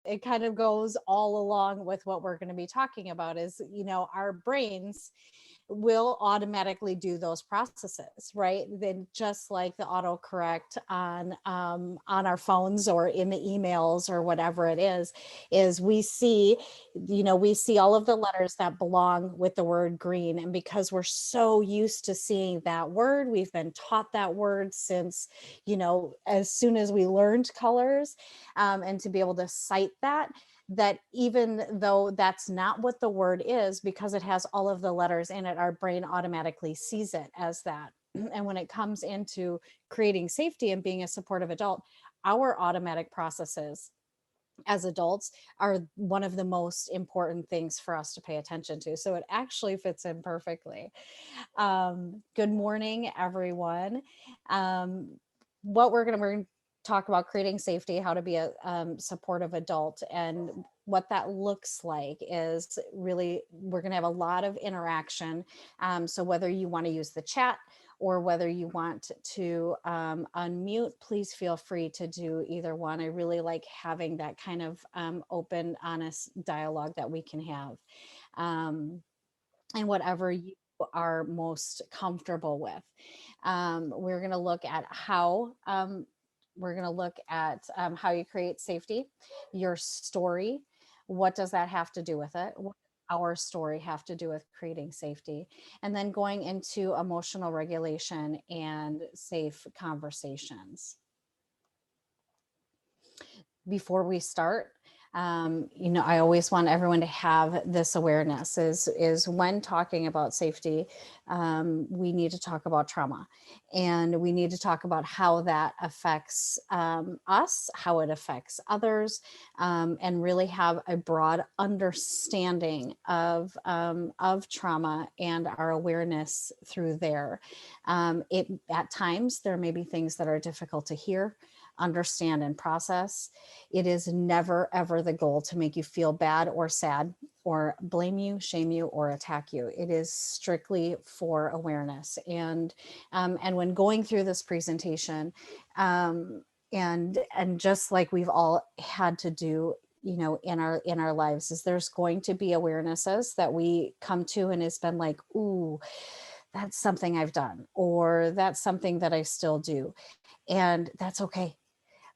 it kind of goes all along with what we're going to be talking about is, you know, our brains will automatically do those processes, right? Then just like the autocorrect on our phones or in the emails or whatever it is we see, you know, we see all of the letters that belong with the word green. And because we're so used to seeing that word, we've been taught that word since, you know, as soon as we learned colors, and to be able to cite that, that even though that's not what the word is, because it has all of the letters in it, our brain automatically sees it as that. And when it comes into creating safety and being a supportive adult, our automatic processes as adults are one of the most important things for us to pay attention to. So it actually fits in perfectly. Good morning, everyone. What we're going to talk about creating safety, how to be a supportive adult, and what that looks like is really, we're going to have a lot of interaction. So whether you want to use the chat or whether you want to unmute, please feel free to do either one. I really like having that kind of open, honest dialogue that we can have. And whatever you are most comfortable with. We're going to look at how how you create safety, your story. What does that have to do with it? What does our story have to do with creating safety? And then going into emotional regulation and safe conversations. Before we start, you know, I always want everyone to have this awareness is when talking about safety, we need to talk about trauma, and we need to talk about how that affects us, how it affects others, and really have a broad understanding of trauma and our awareness through there. At times, there may be things that are difficult to hear, understand, and process. It is never, ever the goal to make you feel bad or sad or blame you, shame you, or attack you. It is strictly for awareness. And when going through this presentation, and just like we've all had to do, you know, in our lives, is there's going to be awarenesses that we come to and it's been like, ooh, that's something I've done, or that's something that I still do. And that's okay,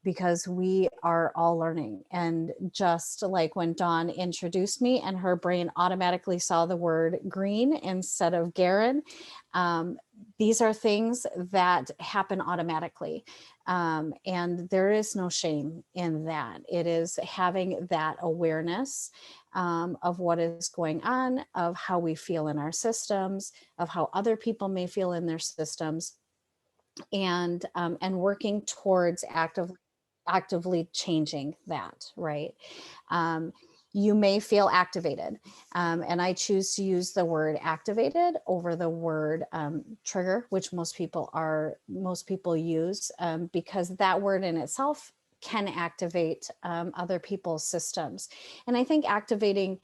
because we are all learning. And just like when Dawn introduced me and her brain automatically saw the word green instead of Geren, these are things that happen automatically. And there is no shame in that. It is having that awareness of what is going on, of how we feel in our systems, of how other people may feel in their systems, and working towards actively changing that, right? You may feel activated, and I choose to use the word activated over the word trigger, which most people use, because that word in itself can activate other people's systems. And I think activating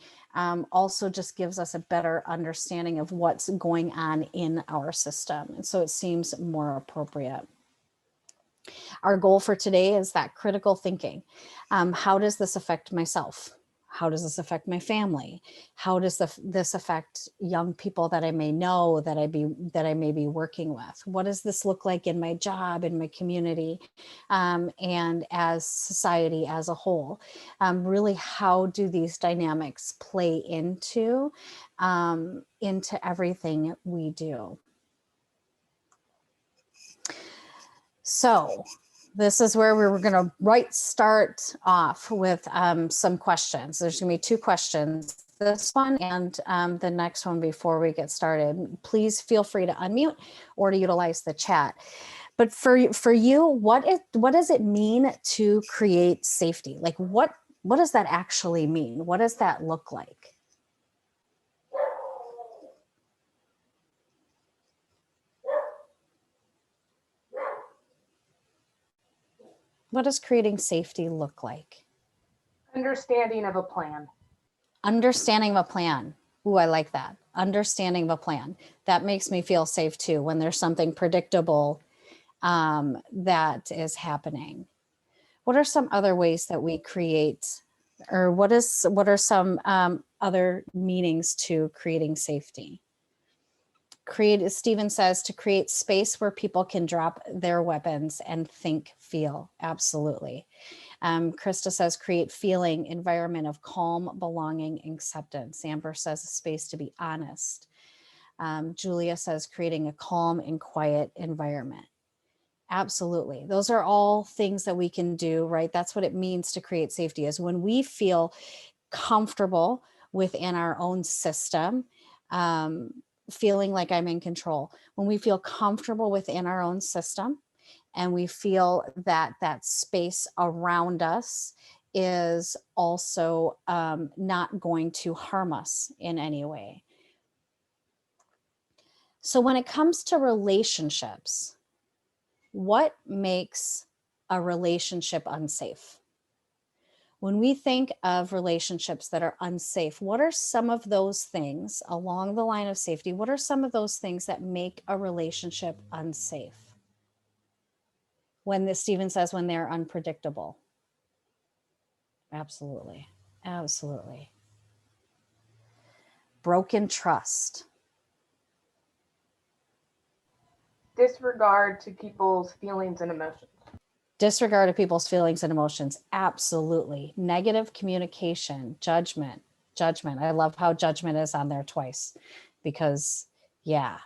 also just gives us a better understanding of what's going on in our system. And so it seems more appropriate. Our goal for today is that critical thinking. How does this affect myself? How does this affect my family? How does this affect young people that I may know, that I may be working with? What does this look like in my job, in my community, and as society as a whole? Really, how do these dynamics play into everything we do? So this is where we were going to start off with some questions. There's going to be two questions, this one and the next one before we get started. Please feel free to unmute or to utilize the chat. But for you, what does it mean to create safety? Like what does that actually mean? What does that look like? What does creating safety look like? Understanding of a plan. Understanding of a plan. Ooh, I like that. Understanding of a plan. That makes me feel safe too, when there's something predictable that is happening. What are some other ways that we create Or what are some other meanings to creating safety? Stephen says, to create space where people can drop their weapons and think, feel. Absolutely. Krista says, create feeling, environment of calm, belonging, acceptance. Amber says, a space to be honest. Julia says, creating a calm and quiet environment. Absolutely. Those are all things that we can do, right? That's what it means to create safety, is when we feel comfortable within our own system, feeling like I'm in control. When we feel comfortable within our own system, and we feel that that space around us is also not going to harm us in any way. So when it comes to relationships, what makes a relationship unsafe? When we think of relationships that are unsafe, what are some of those things along the line of safety? What are some of those things that make a relationship unsafe? Stephen says, when they're unpredictable. Absolutely. Absolutely. Broken trust. Disregard to people's feelings and emotions. Disregard of people's feelings and emotions. Absolutely. Negative communication, judgment. I love how judgment is on there twice, because yeah.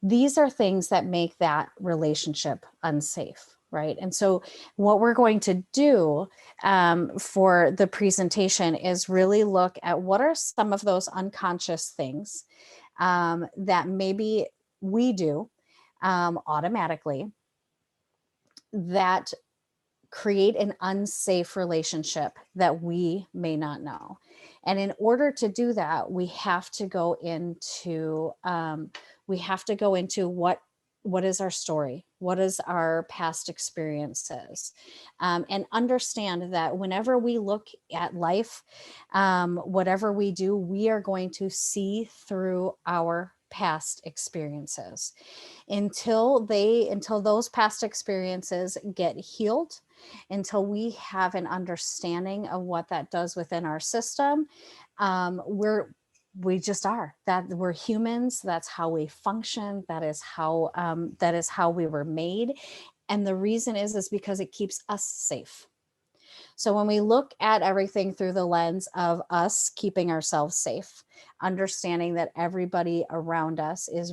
These are things that make that relationship unsafe, right? And so what we're going to do for the presentation is really look at what are some of those unconscious things that maybe we do automatically that create an unsafe relationship that we may not know. And in order to do that, we have to go into what is our story, what is our past experiences, and understand that whenever we look at life, whatever we do, we are going to see through our past experiences until those past experiences get healed, until we have an understanding of what that does within our system. We just are that. We're humans. That's how we function. That is how we were made. And the reason is because it keeps us safe. So when we look at everything through the lens of us keeping ourselves safe, understanding that everybody around us is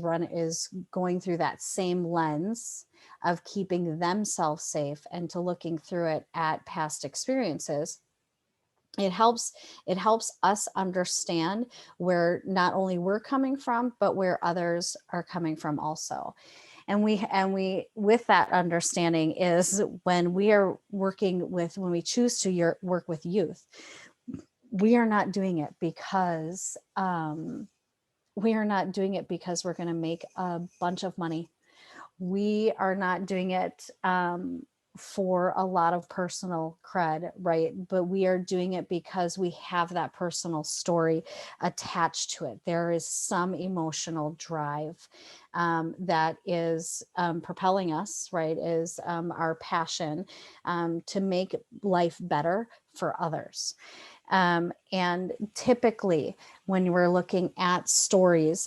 going through that same lens of keeping themselves safe, and to looking through it at past experiences, it helps us understand where not only we're coming from, but where others are coming from also. And we with that understanding is when we choose to work with youth, we are not doing it because we're going to make a bunch of money. We are not doing it for a lot of personal cred, right? But we are doing it because we have that personal story attached to it. There is some emotional drive that is propelling us, right? Is our passion to make life better for others. And typically when we're looking at stories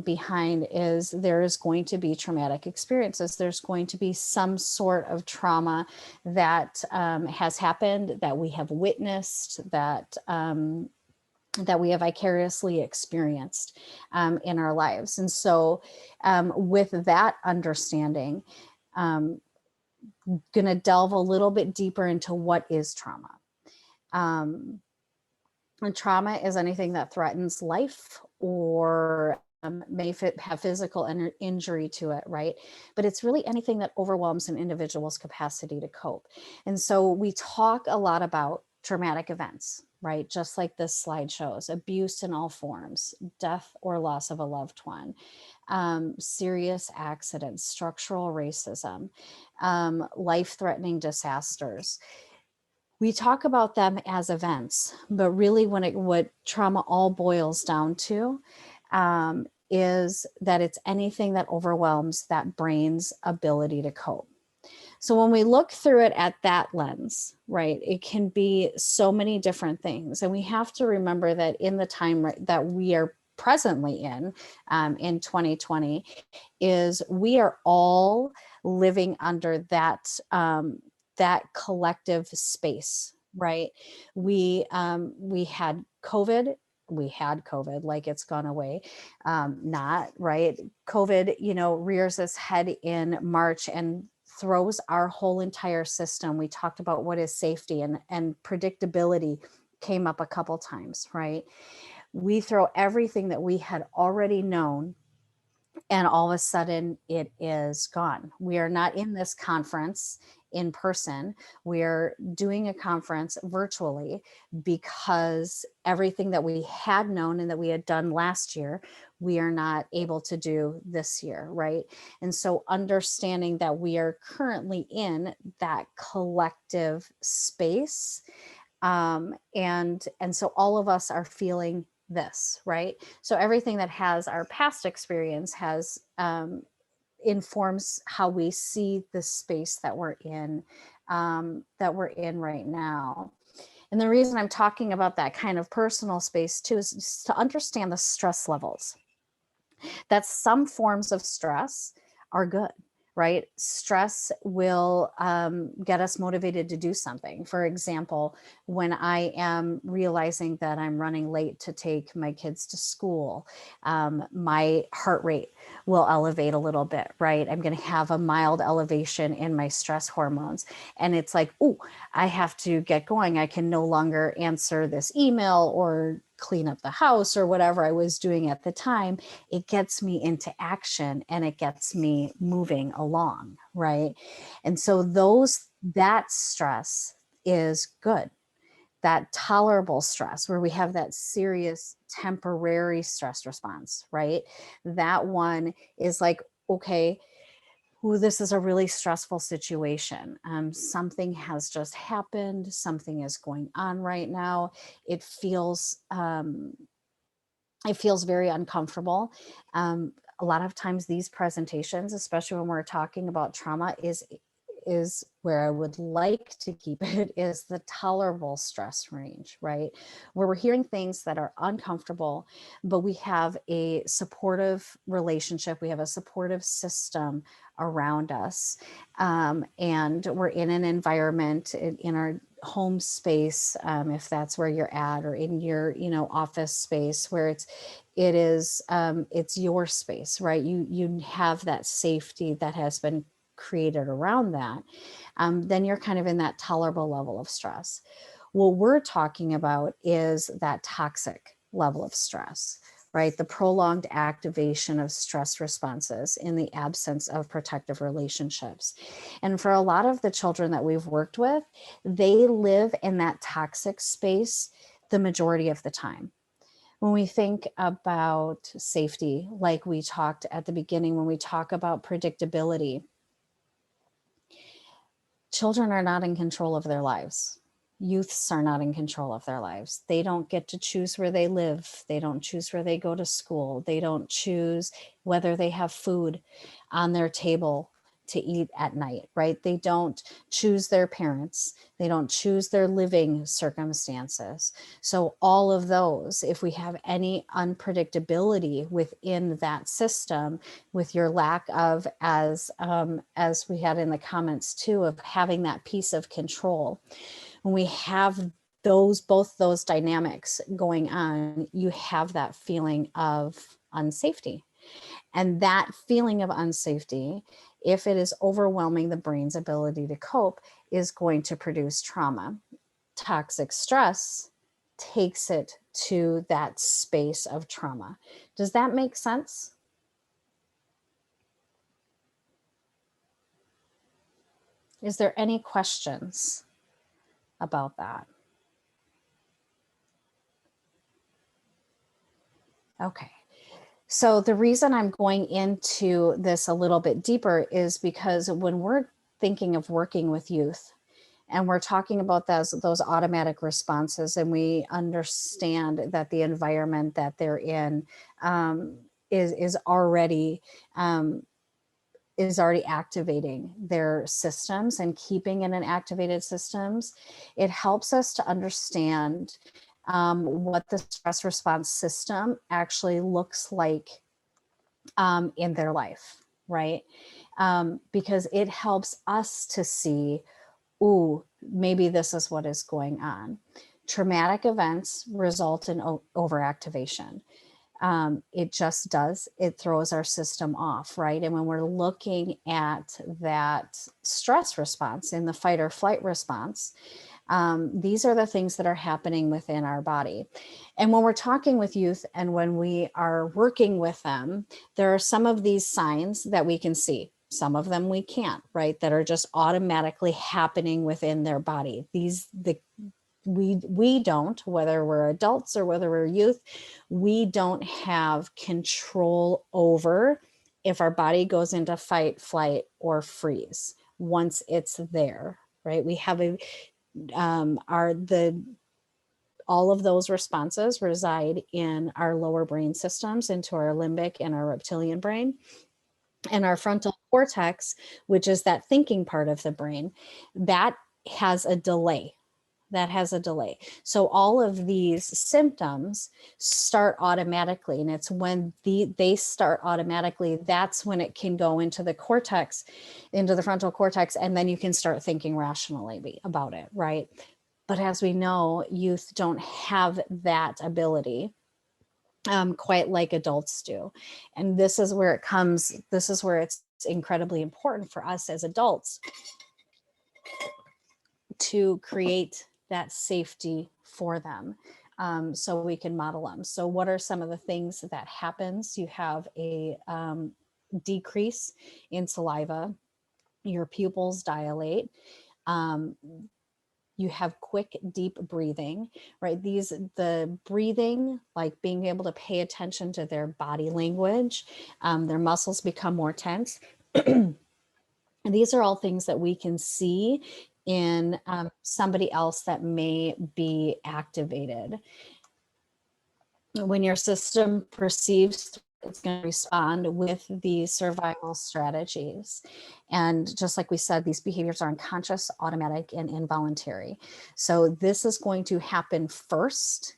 behind, is there is going to be traumatic experiences. There's going to be some sort of trauma that has happened, that we have witnessed, that we have vicariously experienced in our lives. And so with that understanding, going to delve a little bit deeper into what is trauma. And trauma is anything that threatens life or may have physical injury to it, right? But it's really anything that overwhelms an individual's capacity to cope. And so we talk a lot about traumatic events, right? Just like this slide shows: abuse in all forms, death or loss of a loved one, serious accidents, structural racism, life-threatening disasters. We talk about them as events, but really what trauma all boils down to is that it's anything that overwhelms that brain's ability to cope. So when we look through it at that lens, right, it can be so many different things. And we have to remember that in the time that we are presently in 2020, is we are all living under that collective space, right? We had COVID. We had COVID, like it's gone away. Not right. COVID, rears its head in March and throws our whole entire system. We talked about what is safety, and predictability came up a couple times, right? We throw everything that we had already known, and all of a sudden it is gone. We are not in this conference in person. We're doing a conference virtually because everything that we had known and that we had done last year, we are not able to do this year, right? And so understanding that we are currently in that collective space, and so all of us are feeling this, right? So everything that has our past experience has informs how we see the space that we're in right now. And the reason I'm talking about that kind of personal space too is just to understand the stress levels. That some forms of stress are good, right? Stress will get us motivated to do something. For example, when I am realizing that I'm running late to take my kids to school, my heart rate will elevate a little bit, right? I'm going to have a mild elevation in my stress hormones. And it's like, oh, I have to get going. I can no longer answer this email or clean up the house or whatever I was doing at the time. It gets me into action and it gets me moving along, right? And so that stress is good. That tolerable stress, where we have that serious temporary stress response, right? That one is like, okay, ooh, this is a really stressful situation. Something has just happened. Something is going on right now. It feels very uncomfortable. A lot of times these presentations, especially when we're talking about trauma, is where I would like to keep it, is the tolerable stress range, right? Where we're hearing things that are uncomfortable, but we have a supportive relationship, we have a supportive system around us, and we're in an environment in our home space, if that's where you're at, or in your office space, where it's your space, right? You have that safety that has been created around that. Then you're kind of in that tolerable level of stress. What we're talking about is that toxic level of stress, right? The prolonged activation of stress responses in the absence of protective relationships. And for a lot of the children that we've worked with, they live in that toxic space the majority of the time. When we think about safety, like we talked at the beginning, when we talk about predictability, children are not in control of their lives. Youths are not in control of their lives. They don't get to choose where they live. They don't choose where they go to school. They don't choose whether they have food on their table to eat at night, right? They don't choose their parents. They don't choose their living circumstances. So all of those, if we have any unpredictability within that system, with your lack of, as we had in the comments too, of having that piece of control, when we have both those dynamics going on, you have that feeling of unsafety. And that feeling of unsafety, if it is overwhelming the brain's ability to cope, is going to produce trauma. Toxic stress takes it to that space of trauma. Does that make sense? Is there any questions about that? Okay. So the reason I'm going into this a little bit deeper is because when we're thinking of working with youth and we're talking about those automatic responses, and we understand that the environment that they're in is already is already activating their systems and keeping in an activated systems, it helps us to understand what the stress response system actually looks like in their life, right? Because it helps us to see, ooh, maybe this is what is going on. Traumatic events result in overactivation. It just does. It throws our system off, right? And when we're looking at that stress response in the fight or flight response, these are the things that are happening within our body. And when we're talking with youth and when we are working with them, there are some of these signs that we can see. Some of them we can't, right? That are just automatically happening within their body. We don't, whether we're adults or whether we're youth, we don't have control over if our body goes into fight, flight, or freeze once it's there, right? We have all of those responses reside in our lower brain systems, into our limbic and our reptilian brain. And our frontal cortex, which is that thinking part of the brain, that has a delay. So all of these symptoms start automatically. And it's when they start automatically, that's when it can go into the cortex, into the frontal cortex. And then you can start thinking rationally about it, right? But as we know, youth don't have that ability quite like adults do. And this is where it's incredibly important for us as adults to create that safety for them, so we can model them. So what are some of the things that happens? You have a decrease in saliva, your pupils dilate, you have quick, deep breathing, right? The breathing, like being able to pay attention to their body language, their muscles become more tense. And these are all things that we can see in somebody else that may be activated. When your system perceives, it's going to respond with these survival strategies. And just like we said, these behaviors are unconscious, automatic, and involuntary. So this is going to happen first,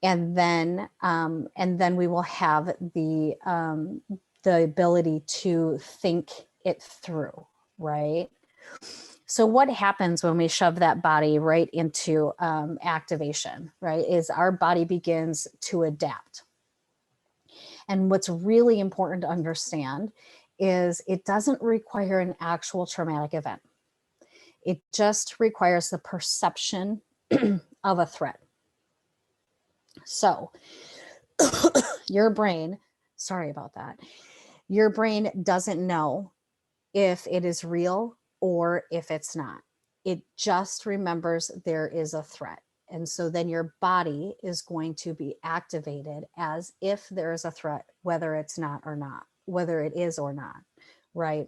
and then we will have the ability to think it through, right? So what happens when we shove that body right into activation, right, is our body begins to adapt. And what's really important to understand is it doesn't require an actual traumatic event. It just requires the perception of a threat. So your brain, sorry about that, your brain doesn't know if it is real or if it's not. It just remembers there is a threat. And so then your body is going to be activated as if there is a threat, whether it's not or not, whether it is or not, right?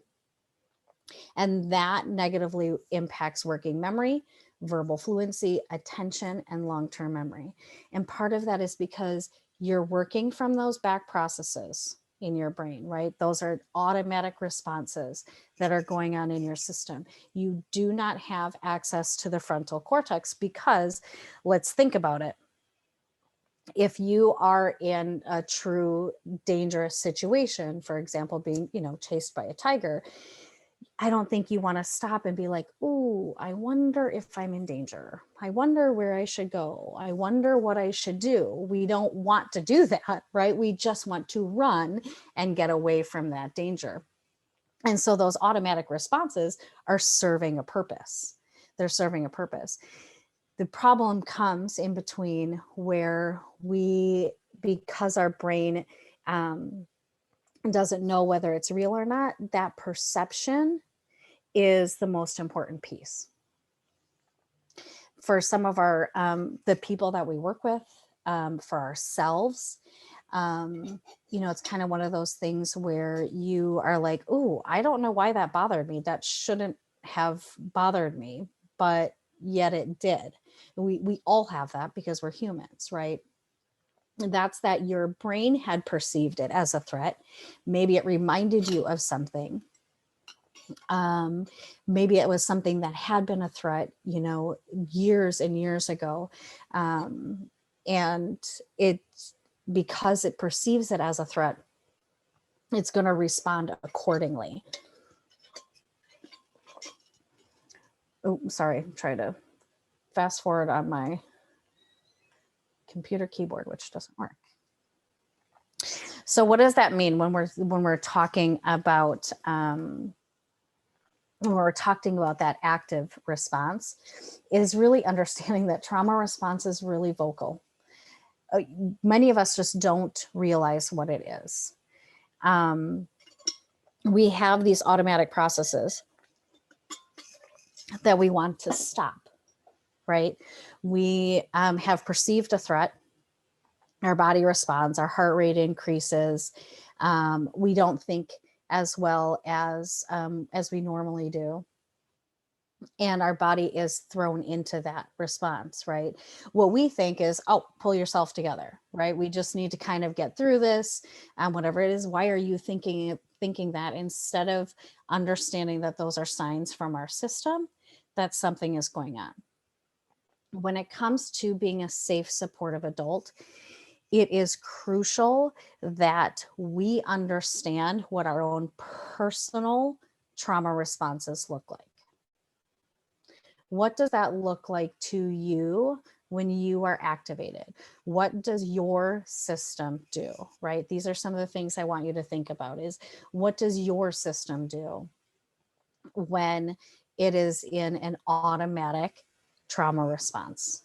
And that negatively impacts working memory, verbal fluency, attention, and long-term memory. And part of that is because you're working from those back processes in your brain, right? Those are automatic responses that are going on in your system. You do not have access to the frontal cortex because, let's think about it. If you are in a true dangerous situation, for example, being, chased by a tiger, I don't think you want to stop and be like, "Ooh, I wonder if I'm in danger. I wonder where I should go. I wonder what I should do." We don't want to do that, right? We just want to run and get away from that danger. And so those automatic responses are serving a purpose. They're serving a purpose. The problem comes in between where because our brain doesn't know whether it's real or not, that perception is the most important piece. For some of our, the people that we work with, for ourselves, it's kind of one of those things where you are like, "Ooh, I don't know why that bothered me. That shouldn't have bothered me, but yet it did." We all have that because we're humans, right? That's that your brain had perceived it as a threat. Maybe it reminded you of something. Maybe it was something that had been a threat, you know, years and years ago. And it, because it perceives it as a threat, it's going to respond accordingly. Oh, sorry, I'm trying to fast forward on my computer keyboard, which doesn't work. So what does that mean when we're talking about when we're talking about that active response, is really understanding that trauma response is really vocal. Many of us just don't realize what it is. We have these automatic processes that we want to stop, right? We have perceived a threat. Our body responds, our heart rate increases. We don't think as well as we normally do. And our body is thrown into that response, right? What we think is, oh, pull yourself together, right? We just need to kind of get through this, whatever it is. Why are you thinking that, instead of understanding that those are signs from our system that something is going on? When it comes to being a safe, supportive adult, it is crucial that we understand what our own personal trauma responses look like. What does that look like to you when you are activated? What does your system do, right? These are some of the things I want you to think about, is what does your system do when it is in an automatic trauma response?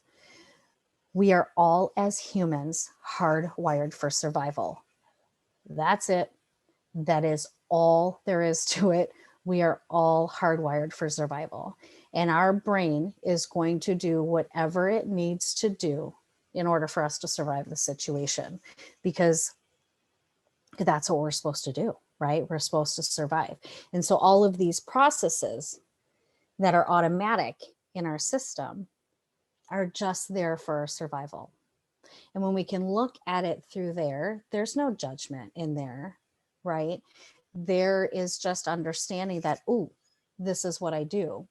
We are all, as humans, hardwired for survival. That's it. That is all there is to it. We are all hardwired for survival. And our brain is going to do whatever it needs to do in order for us to survive the situation, because that's what we're supposed to do, right? We're supposed to survive. And so all of these processes that are automatic in our system are just there for our survival. And when we can look at it through there, there's no judgment in there, right? There is just understanding that, oh, this is what I do.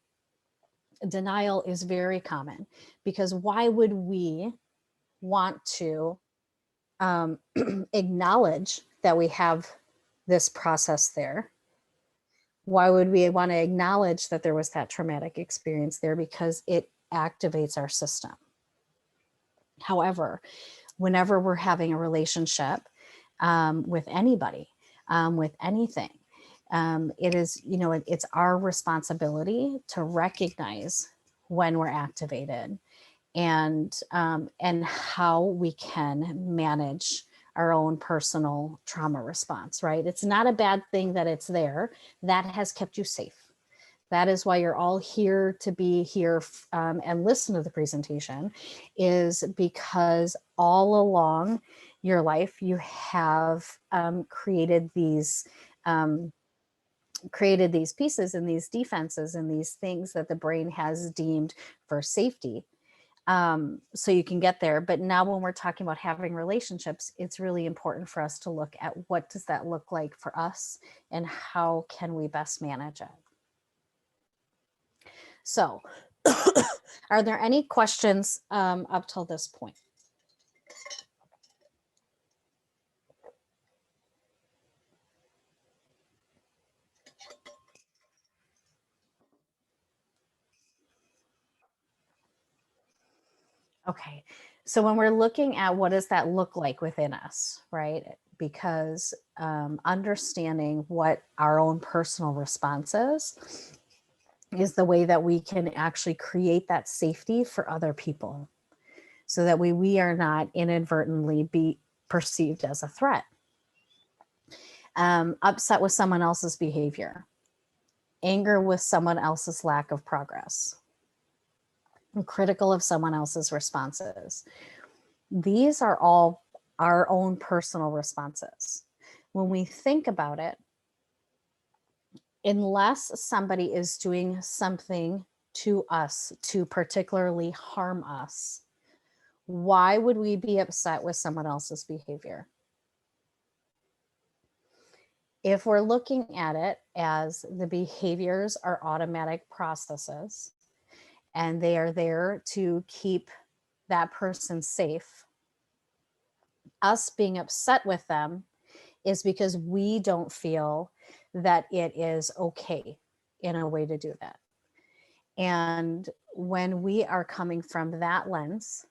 Denial is very common, because why would we want to acknowledge that we have this process there? Why would we want to acknowledge that there was that traumatic experience there? Because it activates our system. However, whenever we're having a relationship with anybody, with anything, it is, you know, it's our responsibility to recognize when we're activated, and how we can manage our own personal trauma response, right? It's not a bad thing that it's there. That has kept you safe. That is why you're all here, to be here and listen to the presentation, is because all along your life you have created these pieces and these defenses and these things that the brain has deemed for safety, so you can get there. But now when we're talking about having relationships, it's really important for us to look at what does that look like for us and how can we best manage it. So are there any questions up till this point? Okay, so when we're looking at what does that look like within us, right? Because understanding what our own personal response is the way that we can actually create that safety for other people, so that we are not inadvertently be perceived as a threat. Upset with someone else's behavior, anger with someone else's lack of progress, critical of someone else's responses. These are all our own personal responses. When we think about it, unless somebody is doing something to us to particularly harm us, why would we be upset with someone else's behavior? if we're looking at it as the behaviors are automatic processes and they are there to keep that person safe, us being upset with them is because we don't feel that it is okay in a way to do that. And when we are coming from that lens,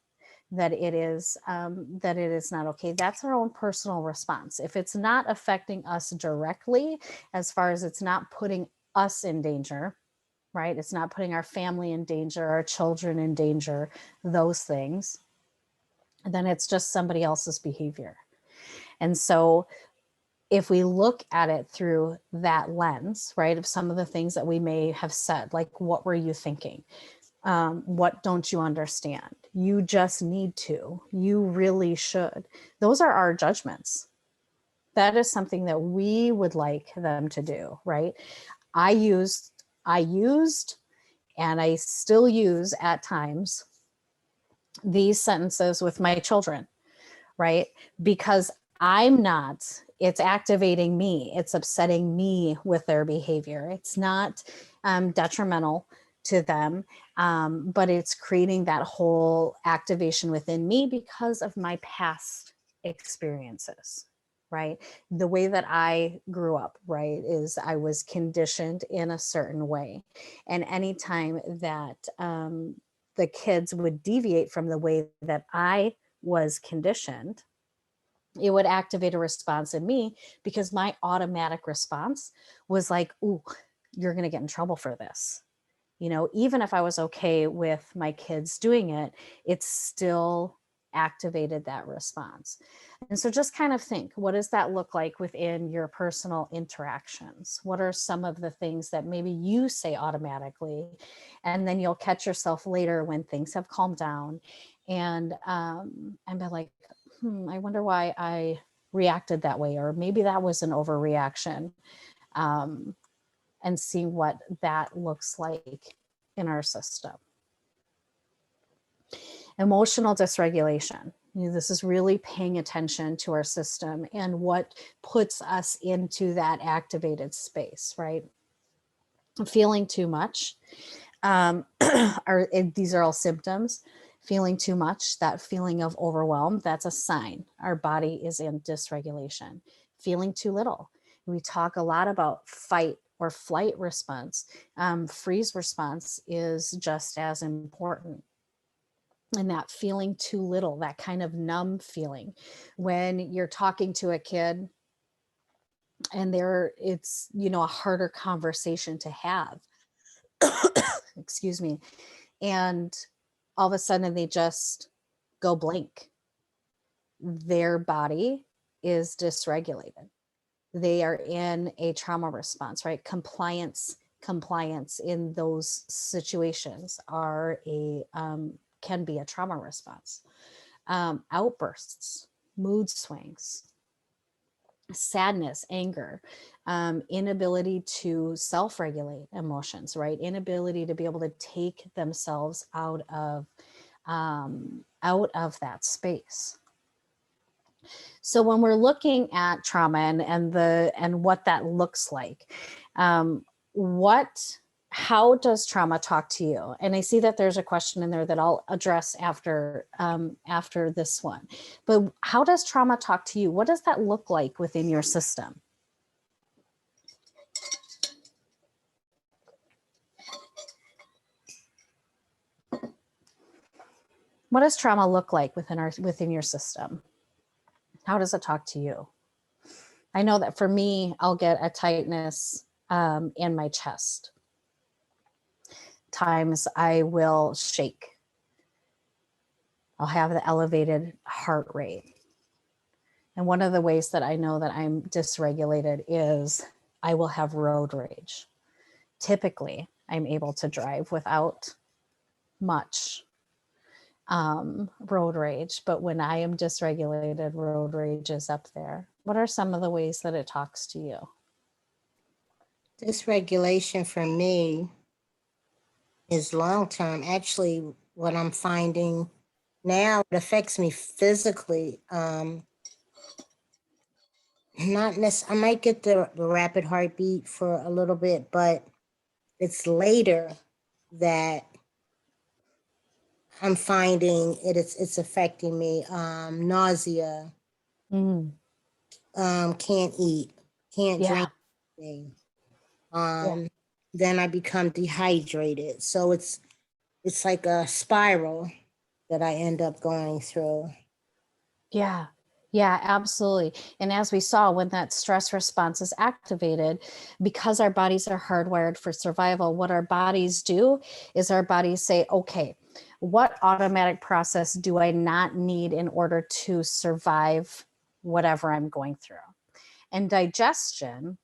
that it is not okay, that's our own personal response. If it's not affecting us directly, as far as it's not putting us in danger, right? It's not putting our family in danger, our children in danger, those things, then it's just somebody else's behavior. And so if we look at it through that lens, right, of some of the things that we may have said, like, what were you thinking? What don't you understand? You just need to. You really should. Those are our judgments. That is something that we would like them to do, right? I used, and I still use at times these sentences with my children, right? Because it's activating me. It's upsetting me with their behavior. It's not detrimental to them, but it's creating that whole activation within me because of my past experiences, right? The way that I grew up, right, is I was conditioned in a certain way. And anytime that the kids would deviate from the way that I was conditioned, it would activate a response in me because my automatic response was like, ooh, you're going to get in trouble for this. You know, even if I was okay with my kids doing it, it still activated that response. And so just kind of think, what does that look like within your personal interactions? What are some of the things that maybe you say automatically? And then you'll catch yourself later when things have calmed down and be like, I wonder why I reacted that way, or maybe that was an overreaction, and see what that looks like in our system. Emotional dysregulation. This is really paying attention to our system and what puts us into that activated space, right? Feeling too much. These are all symptoms. Feeling too much, that feeling of overwhelm, that's a sign our body is in dysregulation. Feeling too little. We talk a lot about fight or flight response. Freeze response is just as important. And that feeling too little, that kind of numb feeling when you're talking to a kid and it's, a harder conversation to have. Excuse me. And all of a sudden they just go blank. Their body is dysregulated. They are in a trauma response, right? Compliance in those situations can be a trauma response. Outbursts, mood swings, sadness, anger, inability to self-regulate emotions, right? Inability to be able to take themselves out of that space. So when we're looking at trauma and what that looks like, how does trauma talk to you? And I see that there's a question in there that I'll address after this one. But how does trauma talk to you? What does that look like within your system? What does trauma look like within your system? How does it talk to you? I know that for me, I'll get a tightness in my chest. Times I will shake. I'll have the elevated heart rate. And one of the ways that I know that I'm dysregulated is I will have road rage. Typically, I'm able to drive without much road rage, but when I am dysregulated, road rage is up there. What are some of the ways that it talks to you? Dysregulation for me is long-term. Actually, what I'm finding now, it affects me physically. not necessarily, I might get the rapid heartbeat for a little bit, but it's later that I'm finding it's affecting me. Nausea, Mm, can't eat, can't yeah, drink anything. yeah, Then I become dehydrated. So it's like a spiral that I end up going through. yeah, yeah, absolutely. And as we saw, when that stress response is activated, because our bodies are hardwired for survival, what our bodies do is our bodies say, okay, what automatic process do I not need in order to survive whatever I'm going through? And digestion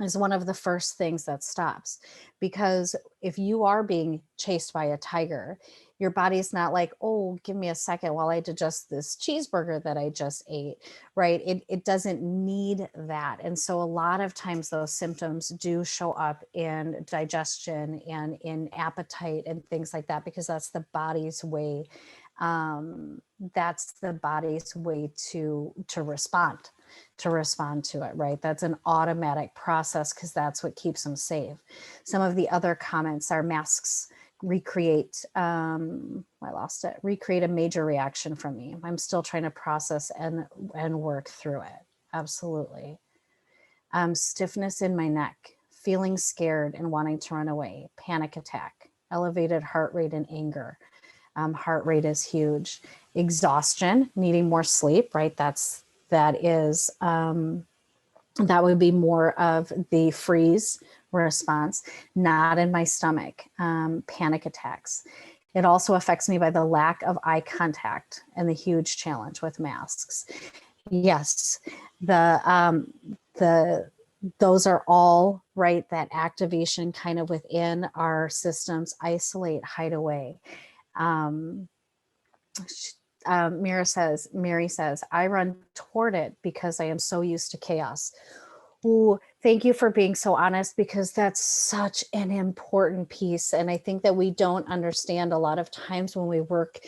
is one of the first things that stops, because if you are being chased by a tiger, your body's not like, oh, give me a second while I digest this cheeseburger that I just ate, right? It doesn't need that. And so a lot of times those symptoms do show up in digestion and in appetite and things like that, because that's the body's way, that's the body's way to respond to it, right? That's an automatic process because that's what keeps them safe. Some of the other comments are masks recreate, I lost it, recreate a major reaction from me. I'm still trying to process and work through it. Absolutely. Stiffness in my neck, feeling scared and wanting to run away, panic attack, elevated heart rate and anger. Heart rate is huge. Exhaustion, needing more sleep, right? That would be more of the freeze response, not in my stomach, panic attacks. It also affects me by the lack of eye contact and the huge challenge with masks. Yes, the those are all right. That activation kind of within our systems, isolate, hide away. Um, Mary says, I run toward it because I am so used to chaos. Ooh, thank you for being so honest, because that's such an important piece. And I think that we don't understand a lot of times when we work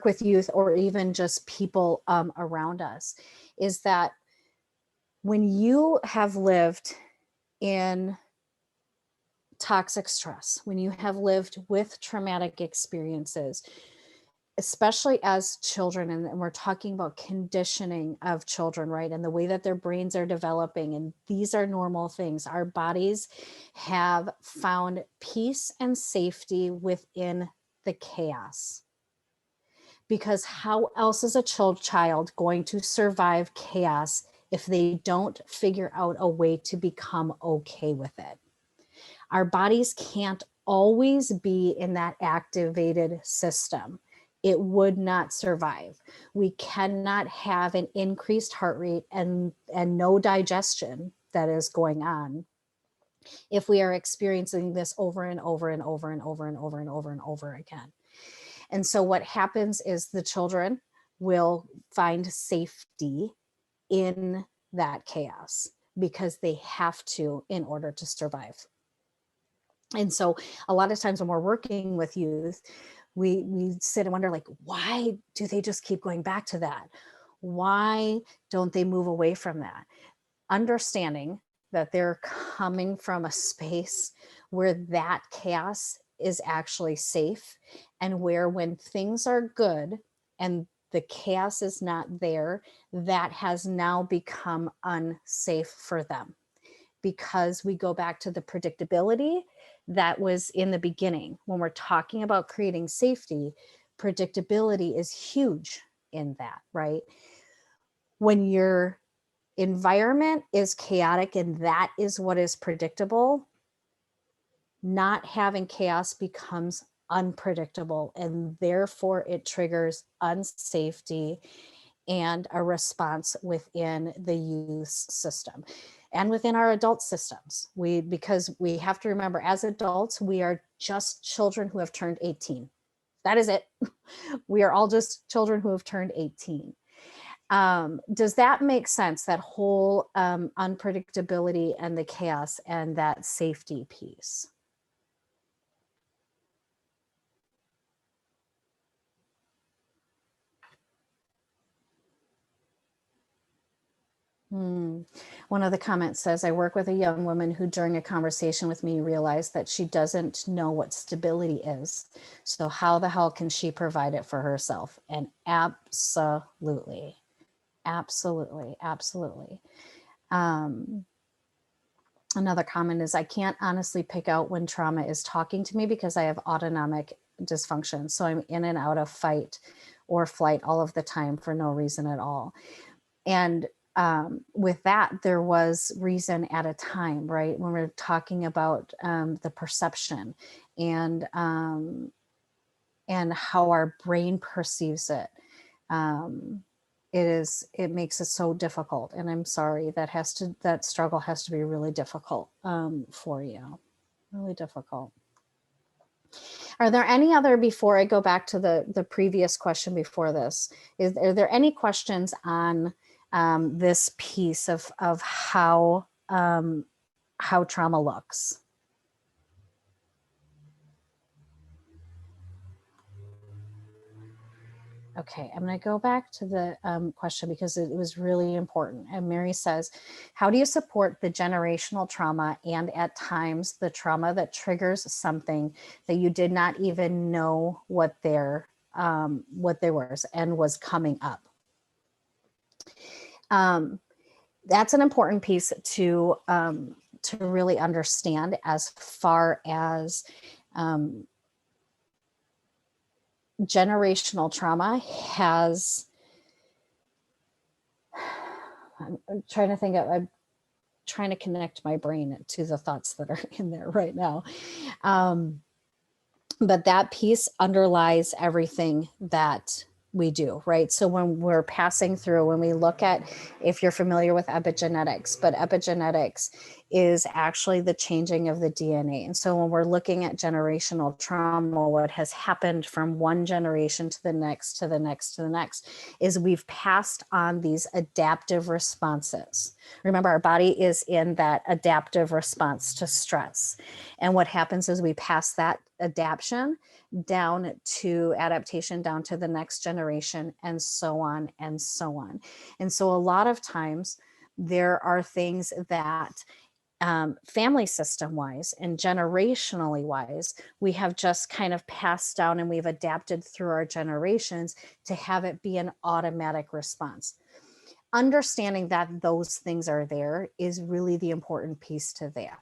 with youth or even just people around us, is that when you have lived in toxic stress, when you have lived with traumatic experiences, especially as children, and we're talking about conditioning of children, right? And the way that their brains are developing, and these are normal things. Our bodies have found peace and safety within the chaos. Because how else is a child going to survive chaos if they don't figure out a way to become okay with it? Our bodies can't always be in that activated system. It would not survive. We cannot have an increased heart rate and no digestion that is going on if we are experiencing this over and over and over and over and over and over and over again. And so what happens is the children will find safety in that chaos because they have to in order to survive. And so a lot of times when we're working with youth, we sit and wonder, like, why do they just keep going back to that? Why don't they move away from that? Understanding that they're coming from a space where that chaos is actually safe, and where when things are good and the chaos is not there, that has now become unsafe for them, because we go back to the predictability that was in the beginning. When we're talking about creating safety, predictability is huge in that, right? When your environment is chaotic and that is what is predictable, not having chaos becomes unpredictable, and therefore it triggers unsafety and a response within the youth system and within our adult systems. Because we have to remember, as adults, we are just children who have turned 18. That is it. We are all just children who have turned 18. Does that make sense? That whole unpredictability and the chaos and that safety piece? Hmm. One of the comments says, I work with a young woman who during a conversation with me realized that she doesn't know what stability is. So how the hell can she provide it for herself? And absolutely, absolutely, absolutely. Another comment is, I can't honestly pick out when trauma is talking to me because I have autonomic dysfunction. So I'm in and out of fight or flight all of the time for no reason at all. And with that, there was reason at a time, right? When we're talking about the perception and how our brain perceives it. It makes it so difficult. And I'm sorry, that struggle has to be really difficult for you, really difficult. Are there any other, before I go back to the previous question before this, are there any questions on this piece of how trauma looks? Okay, I'm going to go back to the question because it was really important. And Mary says, how do you support the generational trauma and at times the trauma that triggers something that you did not even know what there was and was coming up? That's an important piece to really understand as far as generational trauma has. I'm trying to connect my brain to the thoughts that are in there right now. But that piece underlies everything that we do, right? So when we're passing through, when we look at, if you're familiar with epigenetics, but epigenetics is actually the changing of the DNA. And so when we're looking at generational trauma, what has happened from one generation to the next, to the next, to the next, is we've passed on these adaptive responses. Remember, our body is in that adaptive response to stress. And what happens is we pass that adaptation down to the next generation, and so on and so on. And so a lot of times there are things that family system wise and generationally wise, we have just kind of passed down and we've adapted through our generations to have it be an automatic response. Understanding that those things are there is really the important piece to that.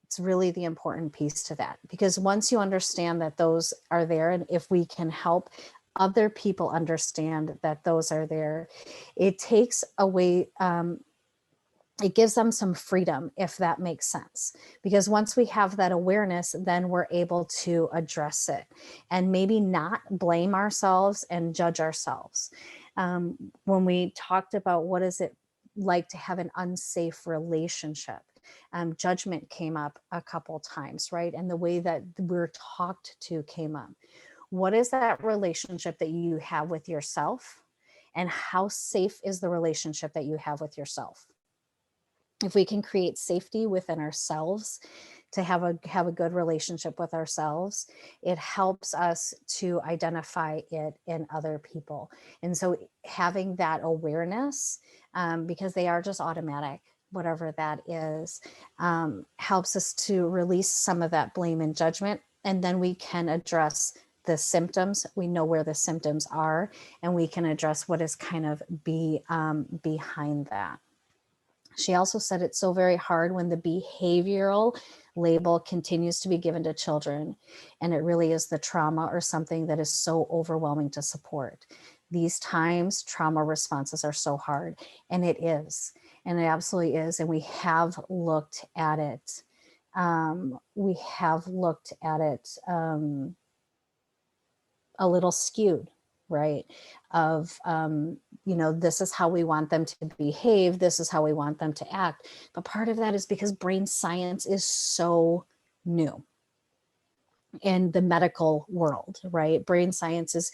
It's really the important piece to that, because once you understand that those are there, and if we can help other people understand that those are there, it takes away, it gives them some freedom, if that makes sense. Because once we have that awareness, then we're able to address it and maybe not blame ourselves and judge ourselves. When we talked about what is it like to have an unsafe relationship, judgment came up a couple times, right? And the way that we're talked to came up. What is that relationship that you have with yourself? And how safe is the relationship that you have with yourself? If we can create safety within ourselves to have a good relationship with ourselves, it helps us to identify it in other people. And so having that awareness, because they are just automatic, whatever that is, helps us to release some of that blame and judgment. And then we can address the symptoms. We know where the symptoms are, and we can address what is kind of behind that. She also said it's so very hard when the behavioral label continues to be given to children, and it really is the trauma or something that is so overwhelming to support. These times, trauma responses are so hard, and it is, and it absolutely is. And we have looked at it. A little skewed, right? Of, this is how we want them to behave. This is how we want them to act. But part of that is because brain science is so new in the medical world, right? Brain science is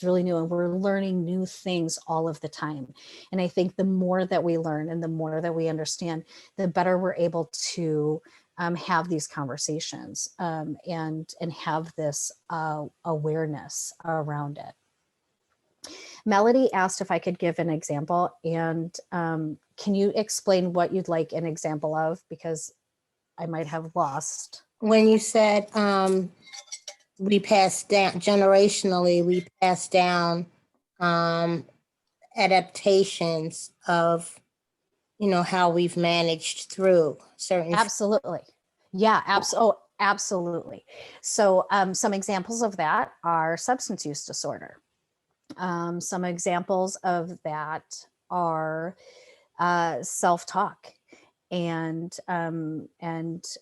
really new, and we're learning new things all of the time. And I think the more that we learn and the more that we understand, the better we're able to have these conversations and have this awareness around it. Melody asked if I could give an example, and Can you explain what you'd like an example of? Because I might have lost. When you said we pass down generationally, we pass down adaptations of, how we've managed through certain. Absolutely. Yeah, absolutely. So some examples of that are substance use disorder. Some examples of that are self-talk and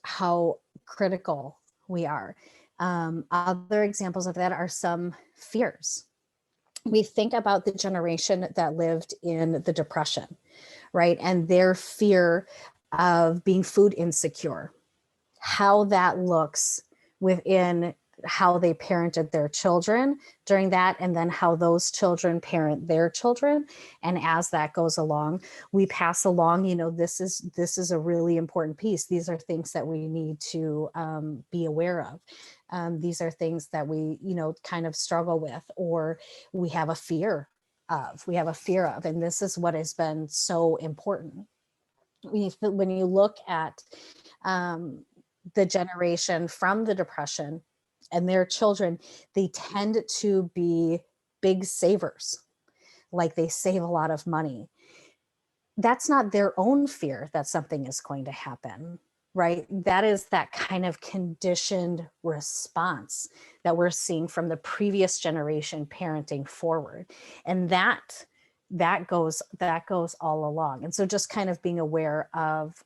how critical we are. Other examples of that are some fears. We think about the generation that lived in the Depression, right? And their fear of being food insecure, how that looks within how they parented their children during that, and then how those children parent their children. And as that goes along, we pass along, this is a really important piece. These are things that we need to be aware of. These are things that we, kind of struggle with, or we have a fear of, and this is what has been so important. When you look at the generation from the Depression and their children, they tend to be big savers, like they save a lot of money. That's not their own fear that something is going to happen, right? That is that kind of conditioned response that we're seeing from the previous generation parenting forward. And that goes all along. And so just kind of being aware of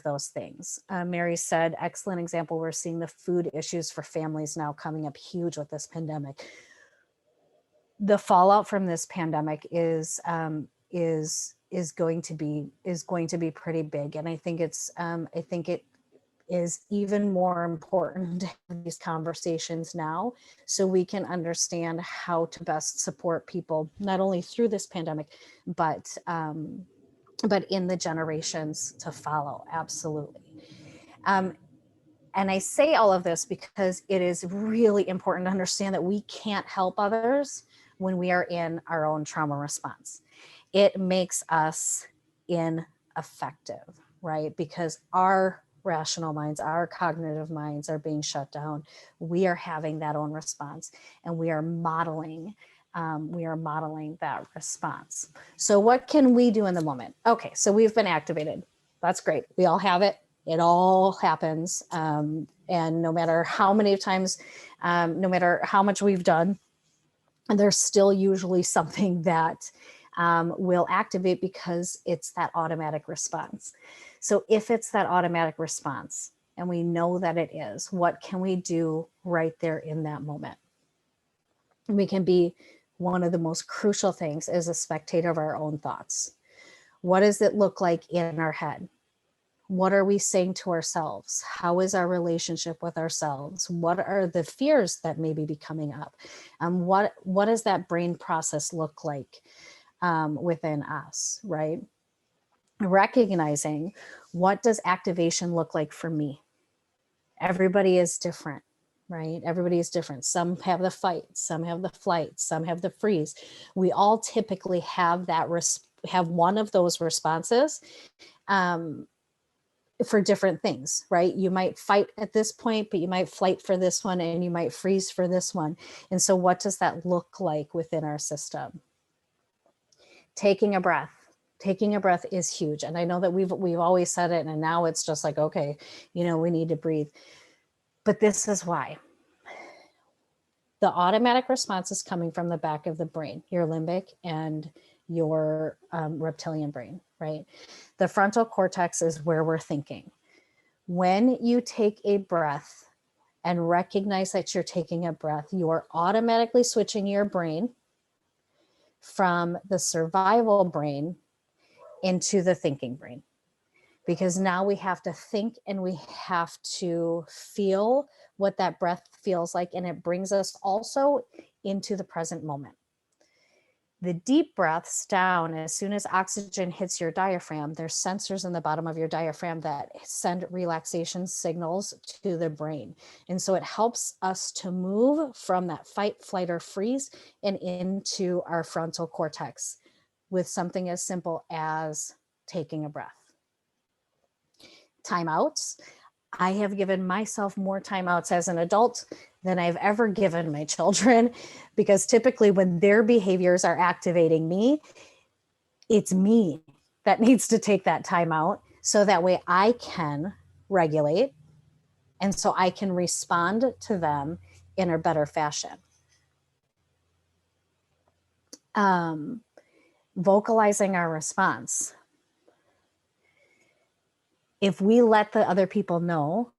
those things. Mary said, excellent example. We're seeing the food issues for families now coming up huge with this pandemic. The fallout from this pandemic is going to be pretty big, and I think it is even more important to have these conversations now, so we can understand how to best support people not only through this pandemic, but in the generations to follow. Absolutely. And I say all of this because it is really important to understand that we can't help others when we are in our own trauma response. It makes us ineffective, right? Because our rational minds, our cognitive minds are being shut down. We are having that own response, and we are modeling that response. So what can we do in the moment? Okay, so we've been activated. That's great. We all have it. It all happens. And no matter how many times, no matter how much we've done, there's still usually something that will activate, because it's that automatic response. So if it's that automatic response, and we know that it is, what can we do right there in that moment? We can be, one of the most crucial things is a spectator of our own thoughts. What does it look like in our head? What are we saying to ourselves? How is our relationship with ourselves? What are the fears that may be coming up? What does that brain process look like within us, right? Recognizing, what does activation look like for me? Everybody is different, right? Everybody is different. Some have the fight, some have the flight, some have the freeze. We all typically have have one of those responses for different things, right? You might fight at this point, but you might flight for this one, and you might freeze for this one. And so what does that look like within our system? Taking a breath is huge. And I know that we've always said it, and now it's just like, okay, we need to breathe. But this is why. The automatic response is coming from the back of the brain, your limbic and your reptilian brain, right? The frontal cortex is where we're thinking. When you take a breath and recognize that you're taking a breath, you are automatically switching your brain from the survival brain into the thinking brain. Because now we have to think, and we have to feel what that breath feels like. And it brings us also into the present moment. The deep breaths down, as soon as oxygen hits your diaphragm, there's sensors in the bottom of your diaphragm that send relaxation signals to the brain. And so it helps us to move from that fight, flight, or freeze and into our frontal cortex with something as simple as taking a breath. Timeouts. I have given myself more timeouts as an adult than I've ever given my children, because typically when their behaviors are activating me, it's me that needs to take that time out so that way I can regulate and so I can respond to them in a better fashion. Vocalizing our response. If we let the other people know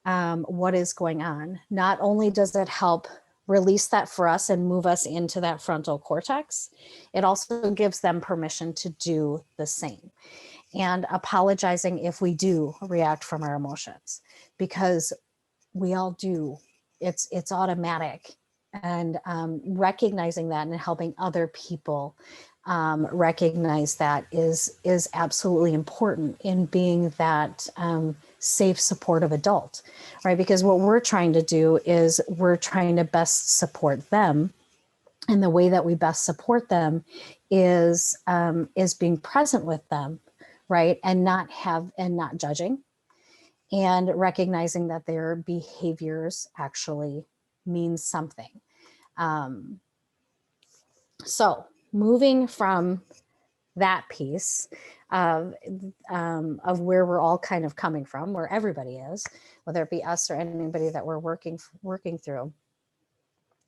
what is going on, not only does it help release that for us and move us into that frontal cortex, it also gives them permission to do the same. And apologizing if we do react from our emotions, because we all do. It's automatic. And recognizing that and helping other people recognize that is absolutely important in being that safe, supportive adult, right? Because what we're trying to do is we're trying to best support them. And the way that we best support them is being present with them, right? And not judging, and recognizing that their behaviors actually mean something. So moving from that piece of where we're all kind of coming from, where everybody is, whether it be us or anybody that we're working through.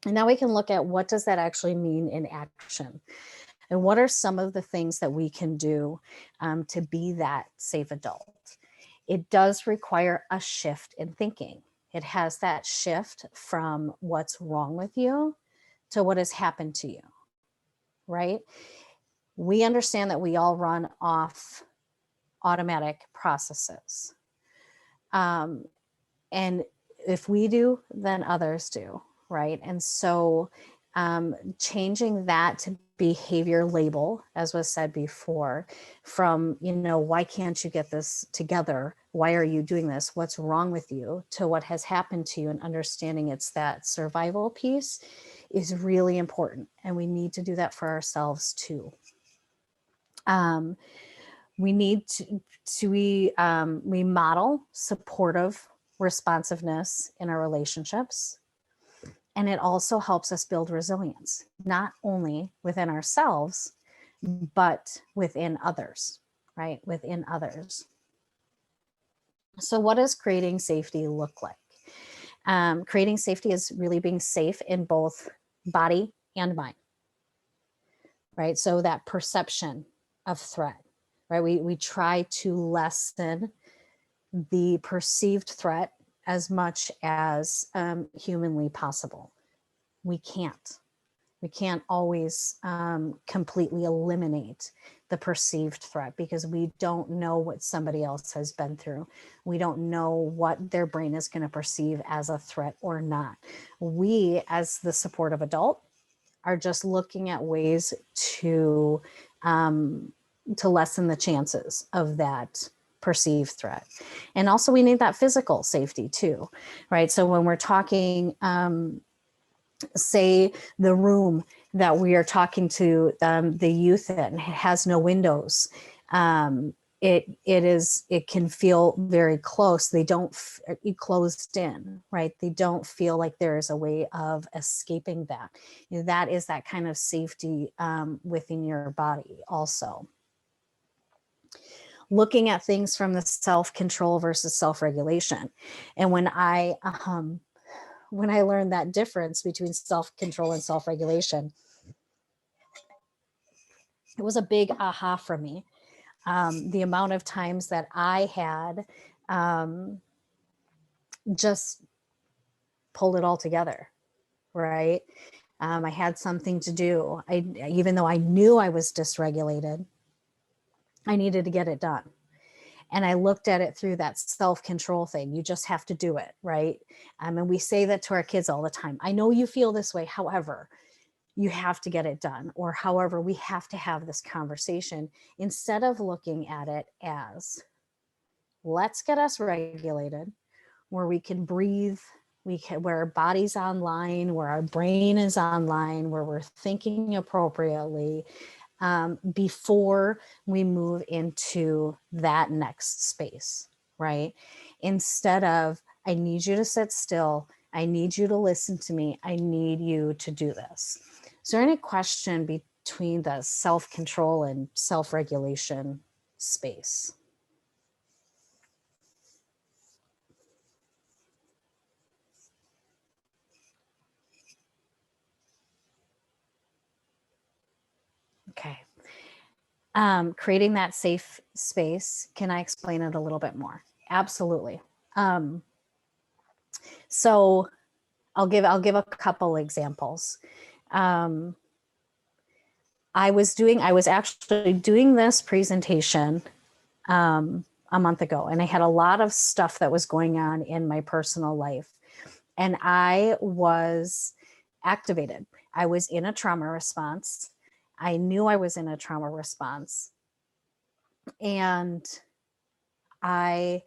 And now we can look at what does that actually mean in action? And what are some of the things that we can do to be that safe adult? It does require a shift in thinking. It has that shift from what's wrong with you to what has happened to you, right? We understand that we all run off automatic processes. And if we do, then others do, right? And so changing that to behavior label, as was said before, from, why can't you get this together? Why are you doing this? What's wrong with you? To what has happened to you, and understanding it's that survival piece is really important. And we need to do that for ourselves too. We need to we model supportive responsiveness in our relationships. And it also helps us build resilience, not only within ourselves, but within others, right? Within others. So what does creating safety look like? Creating safety is really being safe in both body and mind, right? So that perception of threat, right? We try to lessen the perceived threat as much as humanly possible. We can't always completely eliminate the perceived threat, because we don't know what somebody else has been through. We don't know what their brain is going to perceive as a threat or not. We, as the supportive adult, are just looking at ways to lessen the chances of that perceived threat. And also we need that physical safety too, right? So when we're talking, say the room that we are talking to the youth in has no windows, it can feel very close. They don't closed in, right? They don't feel like there is a way of escaping that. That is that kind of safety within your body also. Looking at things from the self-control versus self-regulation. And when I learned that difference between self-control and self-regulation, it was a big aha for me. The amount of times that I had just pulled it all together, right? I had something to do. Even though I knew I was dysregulated, I needed to get it done. And I looked at it through that self-control thing. You just have to do it, right? And we say that to our kids all the time. I know you feel this way, however, you have to get it done. Or however, we have to have this conversation, instead of looking at it as, let's get us regulated, where we can breathe, where our body's online, where our brain is online, where we're thinking appropriately, before we move into that next space, right? Instead of, I need you to sit still. I need you to listen to me. I need you to do this. Is there any question between the self-control and self-regulation space? Okay. Creating that safe space. Can I explain it a little bit more? Absolutely. So I'll give a couple examples. I was actually doing this presentation a month ago, and I had a lot of stuff that was going on in my personal life, and I was activated. I was in a trauma response. I knew I was in a trauma response, and I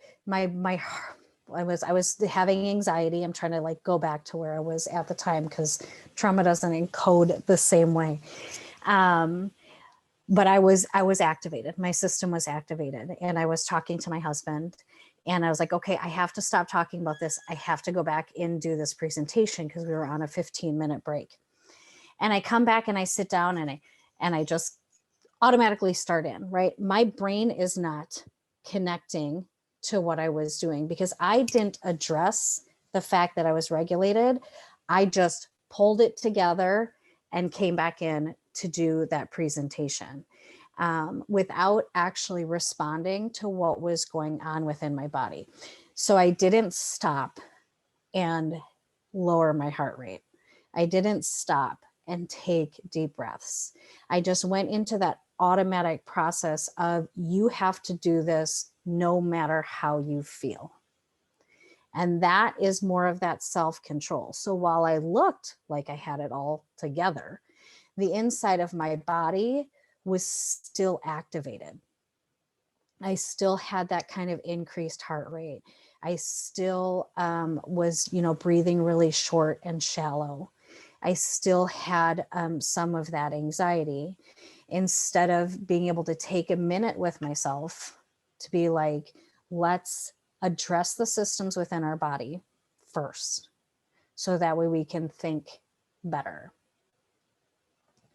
was having anxiety. I'm trying to like go back to where I was at the time because trauma doesn't encode the same way. But I was activated. My system was activated, and I was talking to my husband, and I was like, okay, I have to stop talking about this. I have to go back and do this presentation because we were on a 15-minute break. And I come back and I sit down and I just automatically start in, right? My brain is not connecting to what I was doing because I didn't address the fact that I was regulated. I just pulled it together and came back in to do that presentation without actually responding to what was going on within my body. So I didn't stop and lower my heart rate. I didn't stop and take deep breaths. I just went into that automatic process of you have to do this no matter how you feel. And that is more of that self-control. So while I looked like I had it all together, the inside of my body was still activated. I still had that kind of increased heart rate. I still was, breathing really short and shallow. I still had some of that anxiety. Instead of being able to take a minute with myself to be like, let's address the systems within our body first, so that way we can think better.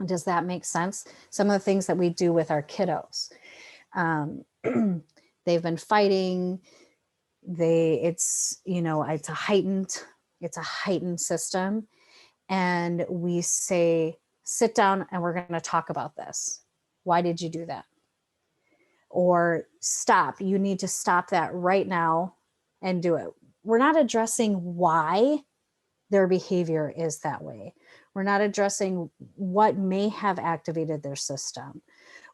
Does that make sense? Some of the things that we do with our kiddos. They've been fighting. It's a heightened system. And we say, sit down and we're going to talk about this. Why did you do that? Or stop. You need to stop that right now and do it. We're not addressing why their behavior is that way. We're not addressing what may have activated their system.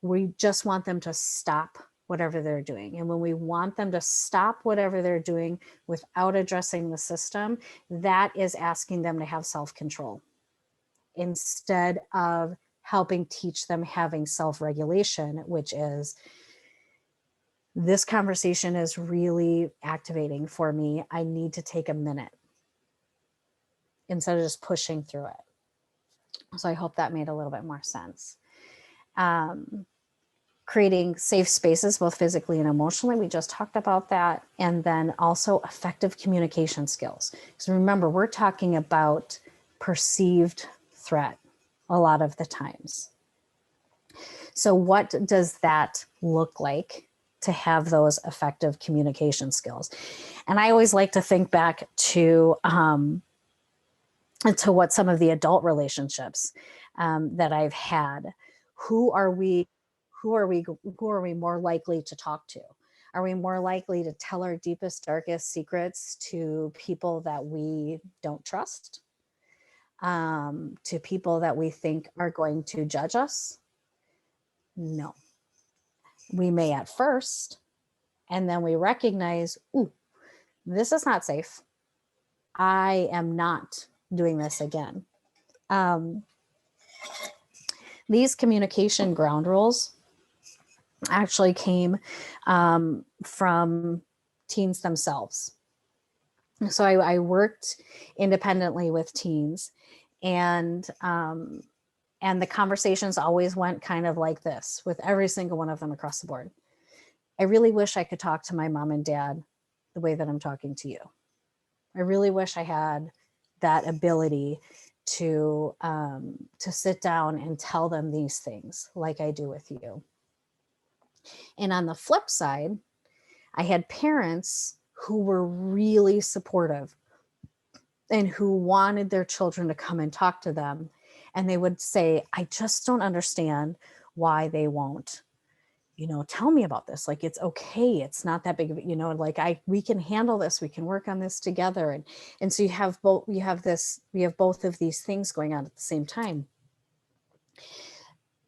We just want them to stop whatever they're doing. And when we want them to stop whatever they're doing without addressing the system, that is asking them to have self-control instead of helping teach them having self-regulation, which is, this conversation is really activating for me. I need to take a minute instead of just pushing through it. So I hope that made a little bit more sense. Creating safe spaces, both physically and emotionally. We just talked about that. And then also effective communication skills. So remember, we're talking about perceived threat a lot of the times. So what does that look like to have those effective communication skills? And I always like to think back to what some of the adult relationships that I've had. Who are we more likely to talk to? Are we more likely to tell our deepest, darkest secrets to people that we don't trust? To people that we think are going to judge us? No. We may at first, and then we recognize, ooh, this is not safe. I am not doing this again. These communication ground rules actually came from teens themselves. So I worked independently with teens, and And the conversations always went kind of like this with every single one of them across the board. I really wish I could talk to my mom and dad the way that I'm talking to you. I really wish I had that ability to sit down and tell them these things like I do with you. And on the flip side, I had parents who were really supportive and who wanted their children to come and talk to them. And they would say, I just don't understand why they won't, tell me about this. Like, it's okay. It's not that big of, like we can handle this. We can work on this together. And so you have both of these things going on at the same time.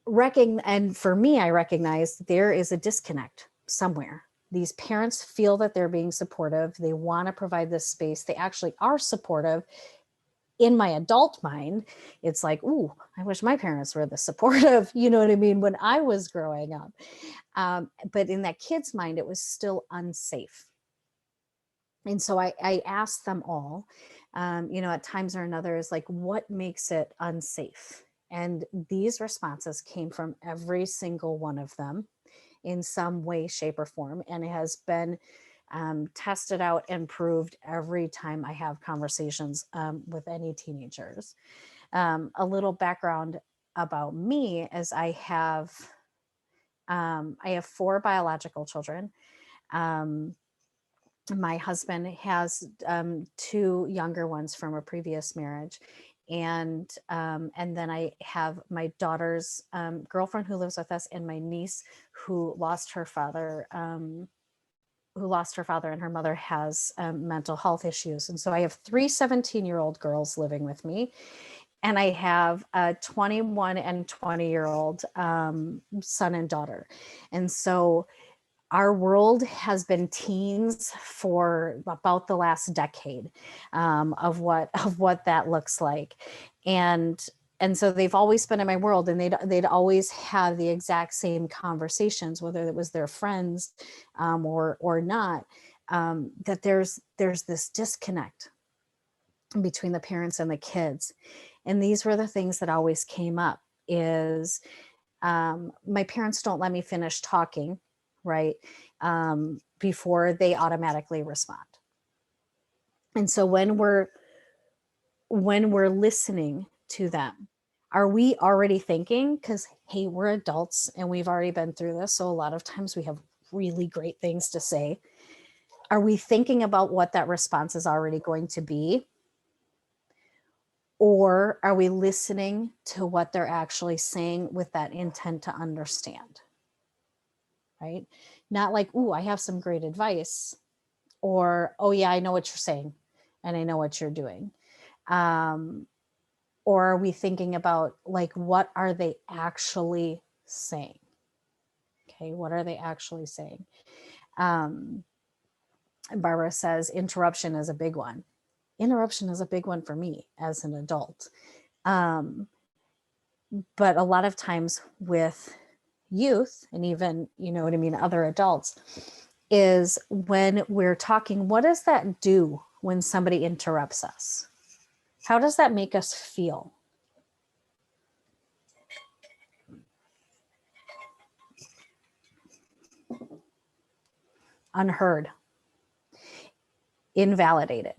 And for me, I recognize there is a disconnect somewhere. These parents feel that they're being supportive. They want to provide this space. They actually are supportive. In my adult mind, it's like, ooh, I wish my parents were this supportive, you know what I mean, when I was growing up. But in that kid's mind, it was still unsafe. And so I asked them all, at times or another, is like, what makes it unsafe? And these responses came from every single one of them in some way, shape, or form. And it has been tested out and proved every time I have conversations with any teenagers. A little background about me is I have 4 biological children. My husband has 2 younger ones from a previous marriage. And then I have my daughter's girlfriend who lives with us, and my niece who lost her father, and her mother has mental health issues. And so I have 3 17-year-old girls living with me. And I have a 21 and 20-year-old son and daughter. And so our world has been teens for about the last decade of what that looks like. And so they've always been in my world, and they'd always have the exact same conversations, whether it was their friends or not, that there's this disconnect between the parents and the kids. And these were the things that always came up is my parents don't let me finish talking, right, before they automatically respond. And so when we're listening to them, are we already thinking, because hey, we're adults and we've already been through this, so a lot of times we have really great things to say. Are we thinking about what that response is already going to be? Or are we listening to what they're actually saying with that intent to understand? Right? Not like, ooh, I have some great advice, or, oh yeah, I know what you're saying and I know what you're doing. Or are we thinking about, like, what are they actually saying? Okay, what are they actually saying? Barbara says interruption is a big one. Interruption is a big one for me as an adult. But a lot of times with youth, and even, other adults, is when we're talking, what does that do when somebody interrupts us? How does that make us feel? Unheard, invalidated.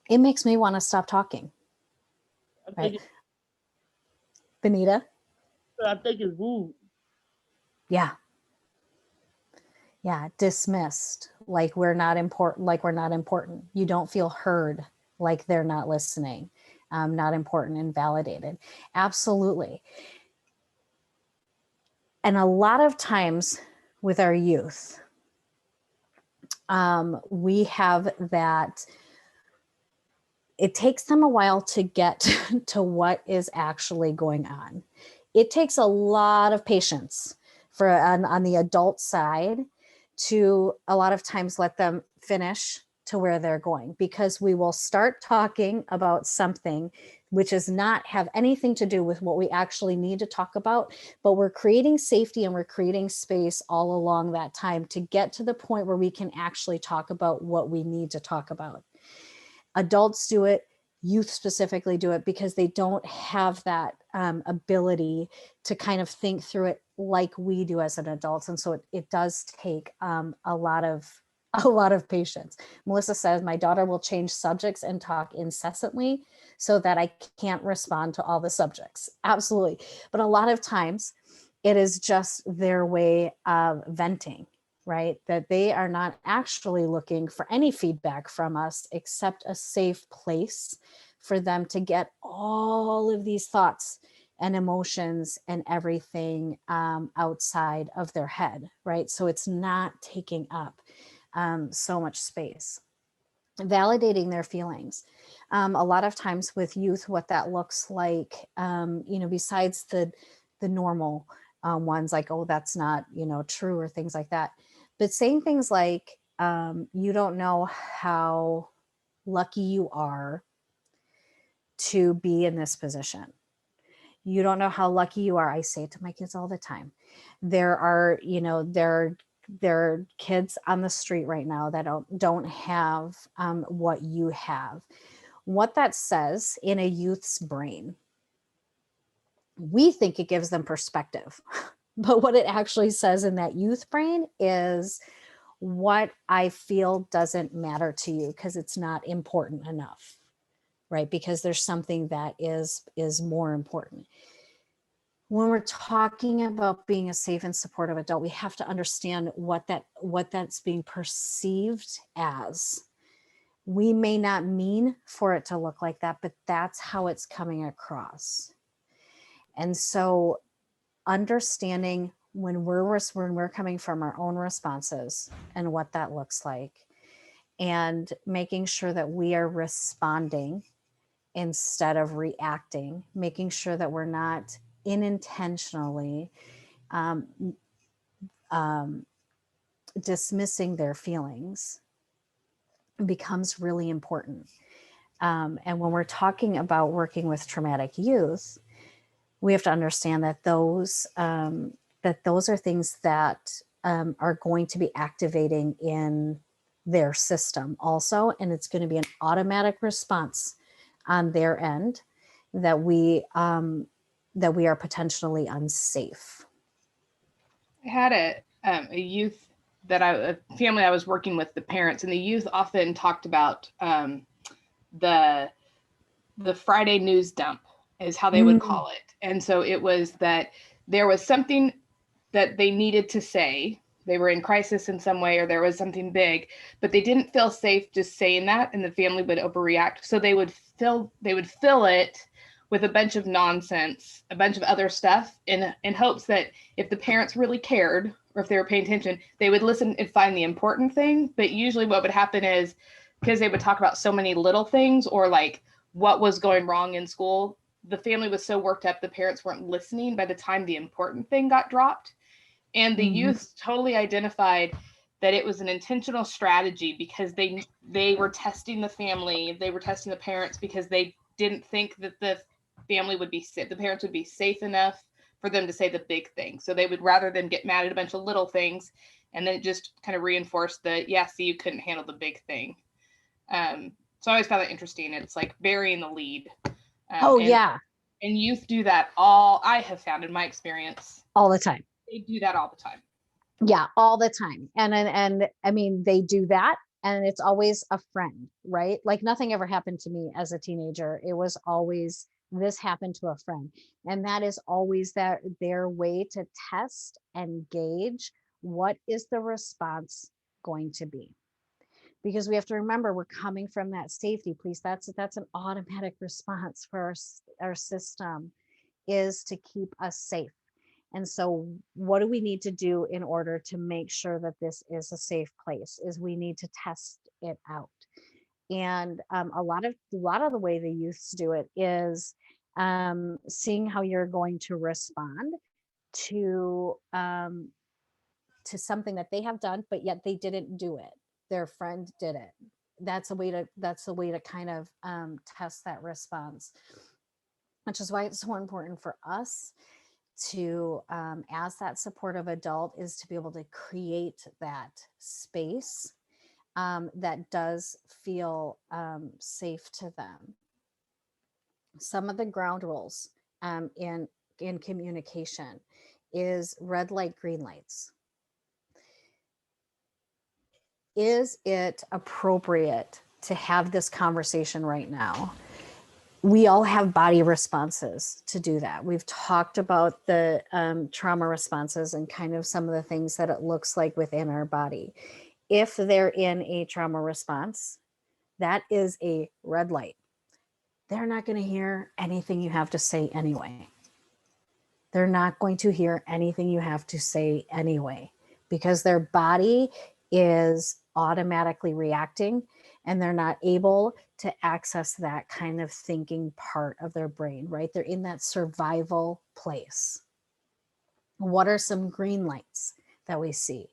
It makes me want to stop talking. Right? Benita? I think it's rude. Yeah. Yeah, dismissed, like we're not important. You don't feel heard, like they're not listening, not important, invalidated. Absolutely. And a lot of times with our youth, we have that. It takes them a while to get to what is actually going on. It takes a lot of patience on the adult side to a lot of times let them finish to where they're going, because we will start talking about something which does not have anything to do with what we actually need to talk about, but we're creating safety and we're creating space all along that time to get to the point where we can actually talk about what we need to talk about. Adults do it youth specifically do it because they don't have that ability to kind of think through it like we do as an adult. And so it does take a lot of patience. Melissa says, my daughter will change subjects and talk incessantly so that I can't respond to all the subjects. Absolutely. But a lot of times it is just their way of venting, right? That they are not actually looking for any feedback from us except a safe place for them to get all of these thoughts and emotions and everything outside of their head, right? So it's not taking up so much space. Validating their feelings. A lot of times with youth, what that looks like, besides the normal ones like, oh, that's not, true, or things like that. But saying things like, you don't know how lucky you are to be in this position. You don't know how lucky you are. I say it to my kids all the time. There are kids on the street right now that don't have what you have. What that says in a youth's brain, we think it gives them perspective. But what it actually says in that youth brain is, what I feel doesn't matter to you because it's not important enough, right? Because there's something that is more important. When we're talking about being a safe and supportive adult, we have to understand what that's being perceived as. We may not mean for it to look like that, but that's how it's coming across. And so understanding when we're coming from our own responses and what that looks like, and making sure that we are responding instead of reacting, making sure that we're not unintentionally dismissing their feelings becomes really important. And when we're talking about working with traumatic youth, we have to understand that those are things that are going to be activating in their system also, and it's going to be an automatic response on their end that we are potentially unsafe. I had a youth a family I was working with, the parents, and the youth often talked about the Friday news dump is how they would call it. And so it was that there was something that they needed to say. They were in crisis in some way, or there was something big, but they didn't feel safe just saying that, and the family would overreact. So they would fill it with a bunch of nonsense, a bunch of other stuff, in hopes that if the parents really cared, or if they were paying attention, they would listen and find the important thing. But usually what would happen is, because they would talk about so many little things, or like what was going wrong in school, the family was so worked up, the parents weren't listening by the time the important thing got dropped. And the youth totally identified that it was an intentional strategy, because they were testing the family, they were testing the parents, because they didn't think that the parents would be safe enough for them to say the big thing. So they would rather than get mad at a bunch of little things, and then it just kind of reinforced see, you couldn't handle the big thing. So I always found that interesting. It's like burying the lead. And youth do that I have found in my experience. All the time. They do that all the time. Yeah, all the time. And I mean, they do that, and it's always a friend, right? Like nothing ever happened to me as a teenager. It was always, this happened to a friend. And that is always their way to test and gauge what is the response going to be. Because we have to remember, we're coming from that safety place. That's an automatic response for our system, is to keep us safe. And so what do we need to do in order to make sure that this is a safe place? Is we need to test it out. And a lot of the way the youths do it is seeing how you're going to respond to something that they have done, but yet they didn't do it. Their friend did it. That's a way to kind of test that response, which is why it's so important for us to, as that supportive adult, is to be able to create that space that does feel safe to them. some of the ground rules in communication is red light, green lights. Is it appropriate to have this conversation right now? We all have body responses to do that. We've talked about the trauma responses and kind of some of the things that it looks like within our body. If they're in a trauma response, that is a red light. They're not going to hear anything you have to say anyway. They're not going to hear anything you have to say anyway, because their body is automatically reacting and they're not able to access that kind of thinking part of their brain, right? They're in that survival place. What are some green lights that we see?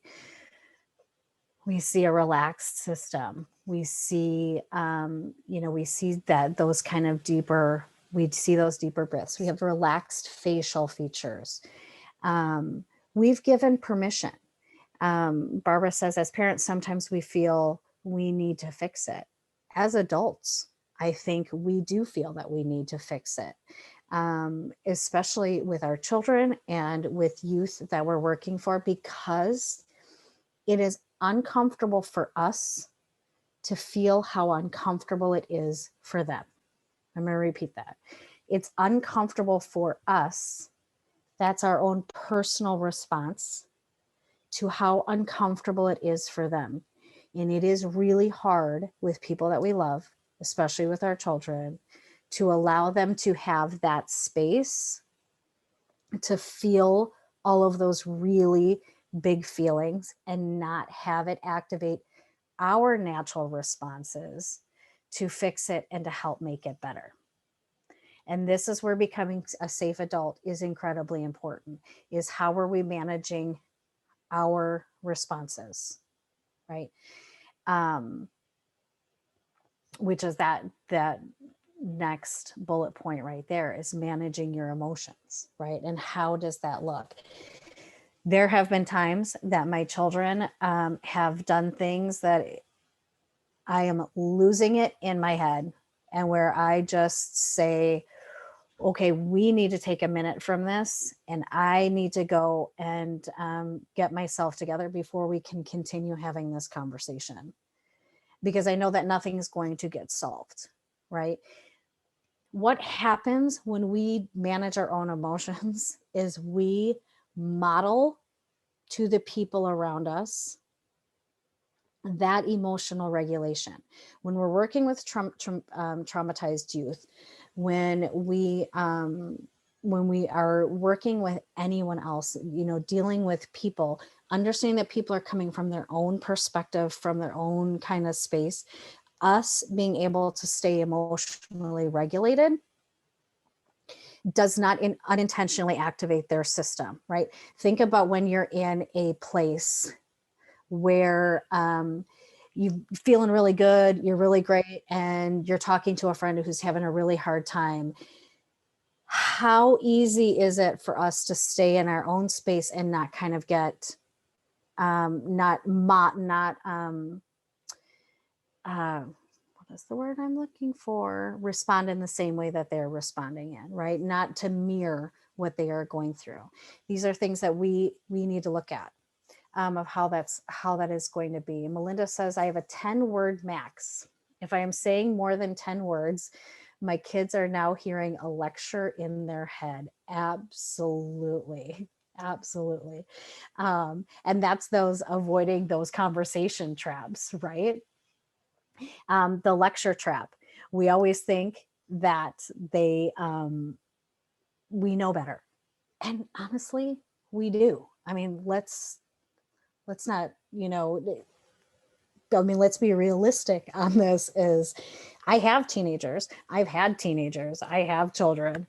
We see a relaxed system. We see, we see that those kind of deeper, we see those deeper breaths. We have relaxed facial features. We've given permission. Barbara says, as parents, sometimes we feel we need to fix it. As adults, I think we do feel that we need to fix it, especially with our children and with youth that we're working for, because it is uncomfortable for us to feel how uncomfortable it is for them. I'm going to repeat that. It's uncomfortable for us. That's our own personal response to how uncomfortable it is for them. And it is really hard with people that we love, especially with our children, to allow them to have that space to feel all of those really big feelings and not have it activate our natural responses to fix it and to help make it better. And this is where becoming a safe adult is incredibly important, is how are we managing our responses, right? Which is that next bullet point right there, is managing your emotions, right? And how does that look? There have been times that my children have done things that I am losing it in my head, and where I just say, okay, we need to take a minute from this, and I need to go and get myself together before we can continue having this conversation, because I know that nothing's going to get solved, right? What happens when we manage our own emotions is we model to the people around us that emotional regulation. When we're working with traumatized youth, when we are working with anyone else, dealing with people, understanding that people are coming from their own perspective, from their own kind of space, us being able to stay emotionally regulated does not unintentionally activate their system, right? Think about when you're in a place where you're feeling really good, you're really great, and you're talking to a friend who's having a really hard time. How easy is it for us to stay in our own space and not kind of get, what is the word I'm looking for? Respond in the same way that they're responding in, right? Not to mirror what they are going through. These are things that we need to look at. Of how that is going to be. Melinda says, I have a 10-word max. If I am saying more than 10 words, my kids are now hearing a lecture in their head. Absolutely. Absolutely. And that's those avoiding those conversation traps, right? The lecture trap. We always think that we know better. And honestly, we do. I mean, let's not, let's be realistic on this. Is I have teenagers, I've had teenagers, I have children,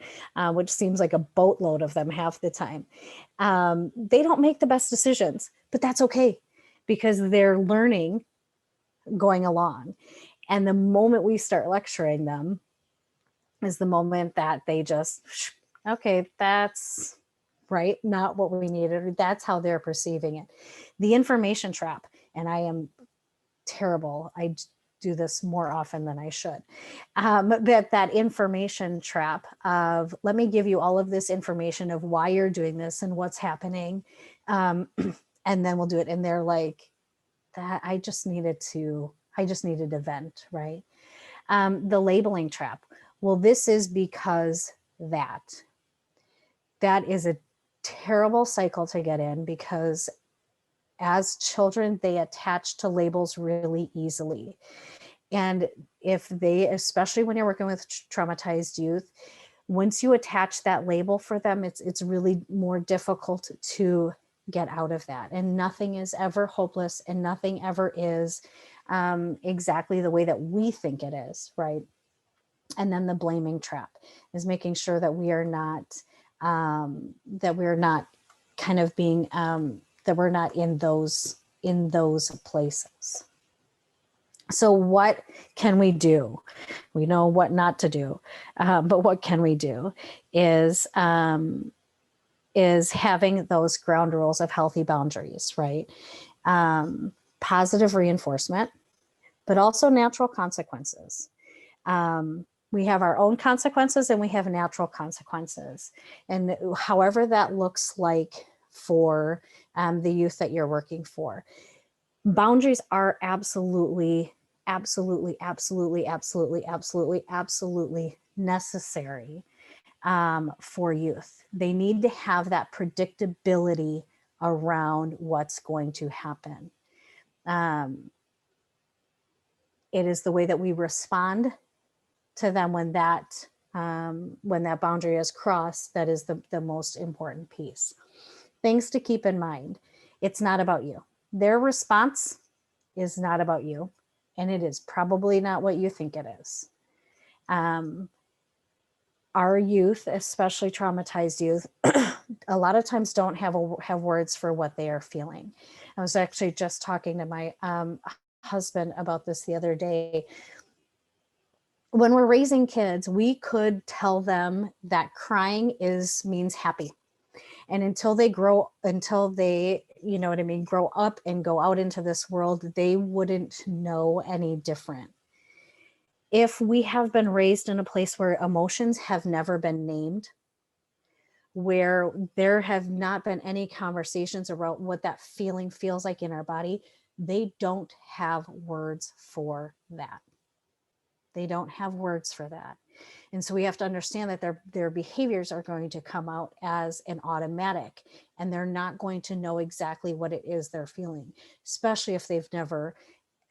which seems like a boatload of them half the time. They don't make the best decisions, but that's okay, because they're learning going along. And the moment we start lecturing them is the moment that they just, okay, that's right, not what we needed. That's how they're perceiving it. The information trap, and I am terrible. do this more often than I should. But that information trap of, let me give you all of this information of why you're doing this and what's happening. And then we'll do it. And they're like, that I just needed to vent, right? The labeling trap. Well, this is because that is a terrible cycle to get in, because as children, they attach to labels really easily. And if they, especially when you're working with traumatized youth, once you attach that label for them, it's really more difficult to get out of that. And nothing is ever hopeless, and nothing ever is exactly the way that we think it is, right? And then the blaming trap is making sure that we are not kind of being that we're not in those places. So what can we do? We know what not to do, but what can we do is having those ground rules of healthy boundaries, right? Positive reinforcement, but also natural consequences. We have our own consequences and we have natural consequences. And however that looks like for the youth that you're working for. Boundaries are absolutely necessary for youth. They need to have that predictability around what's going to happen. It is the way that we respond to them when that boundary is crossed that is the most important piece. Things to keep in mind. It's not about you. Their response is not about you, and it is probably not what you think it is. Our youth, especially traumatized youth, a lot of times don't have words for what they are feeling. I was actually just talking to my husband about this the other day. When we're raising kids, we could tell them that crying means happy. And until they, you know what I mean, grow up and go out into this world, they wouldn't know any different. If we have been raised in a place where emotions have never been named, where there have not been any conversations about what that feeling feels like in our body, they don't have words for that. They don't have words for that. And so we have to understand that their behaviors are going to come out as an automatic, and they're not going to know exactly what it is they're feeling, especially if they've never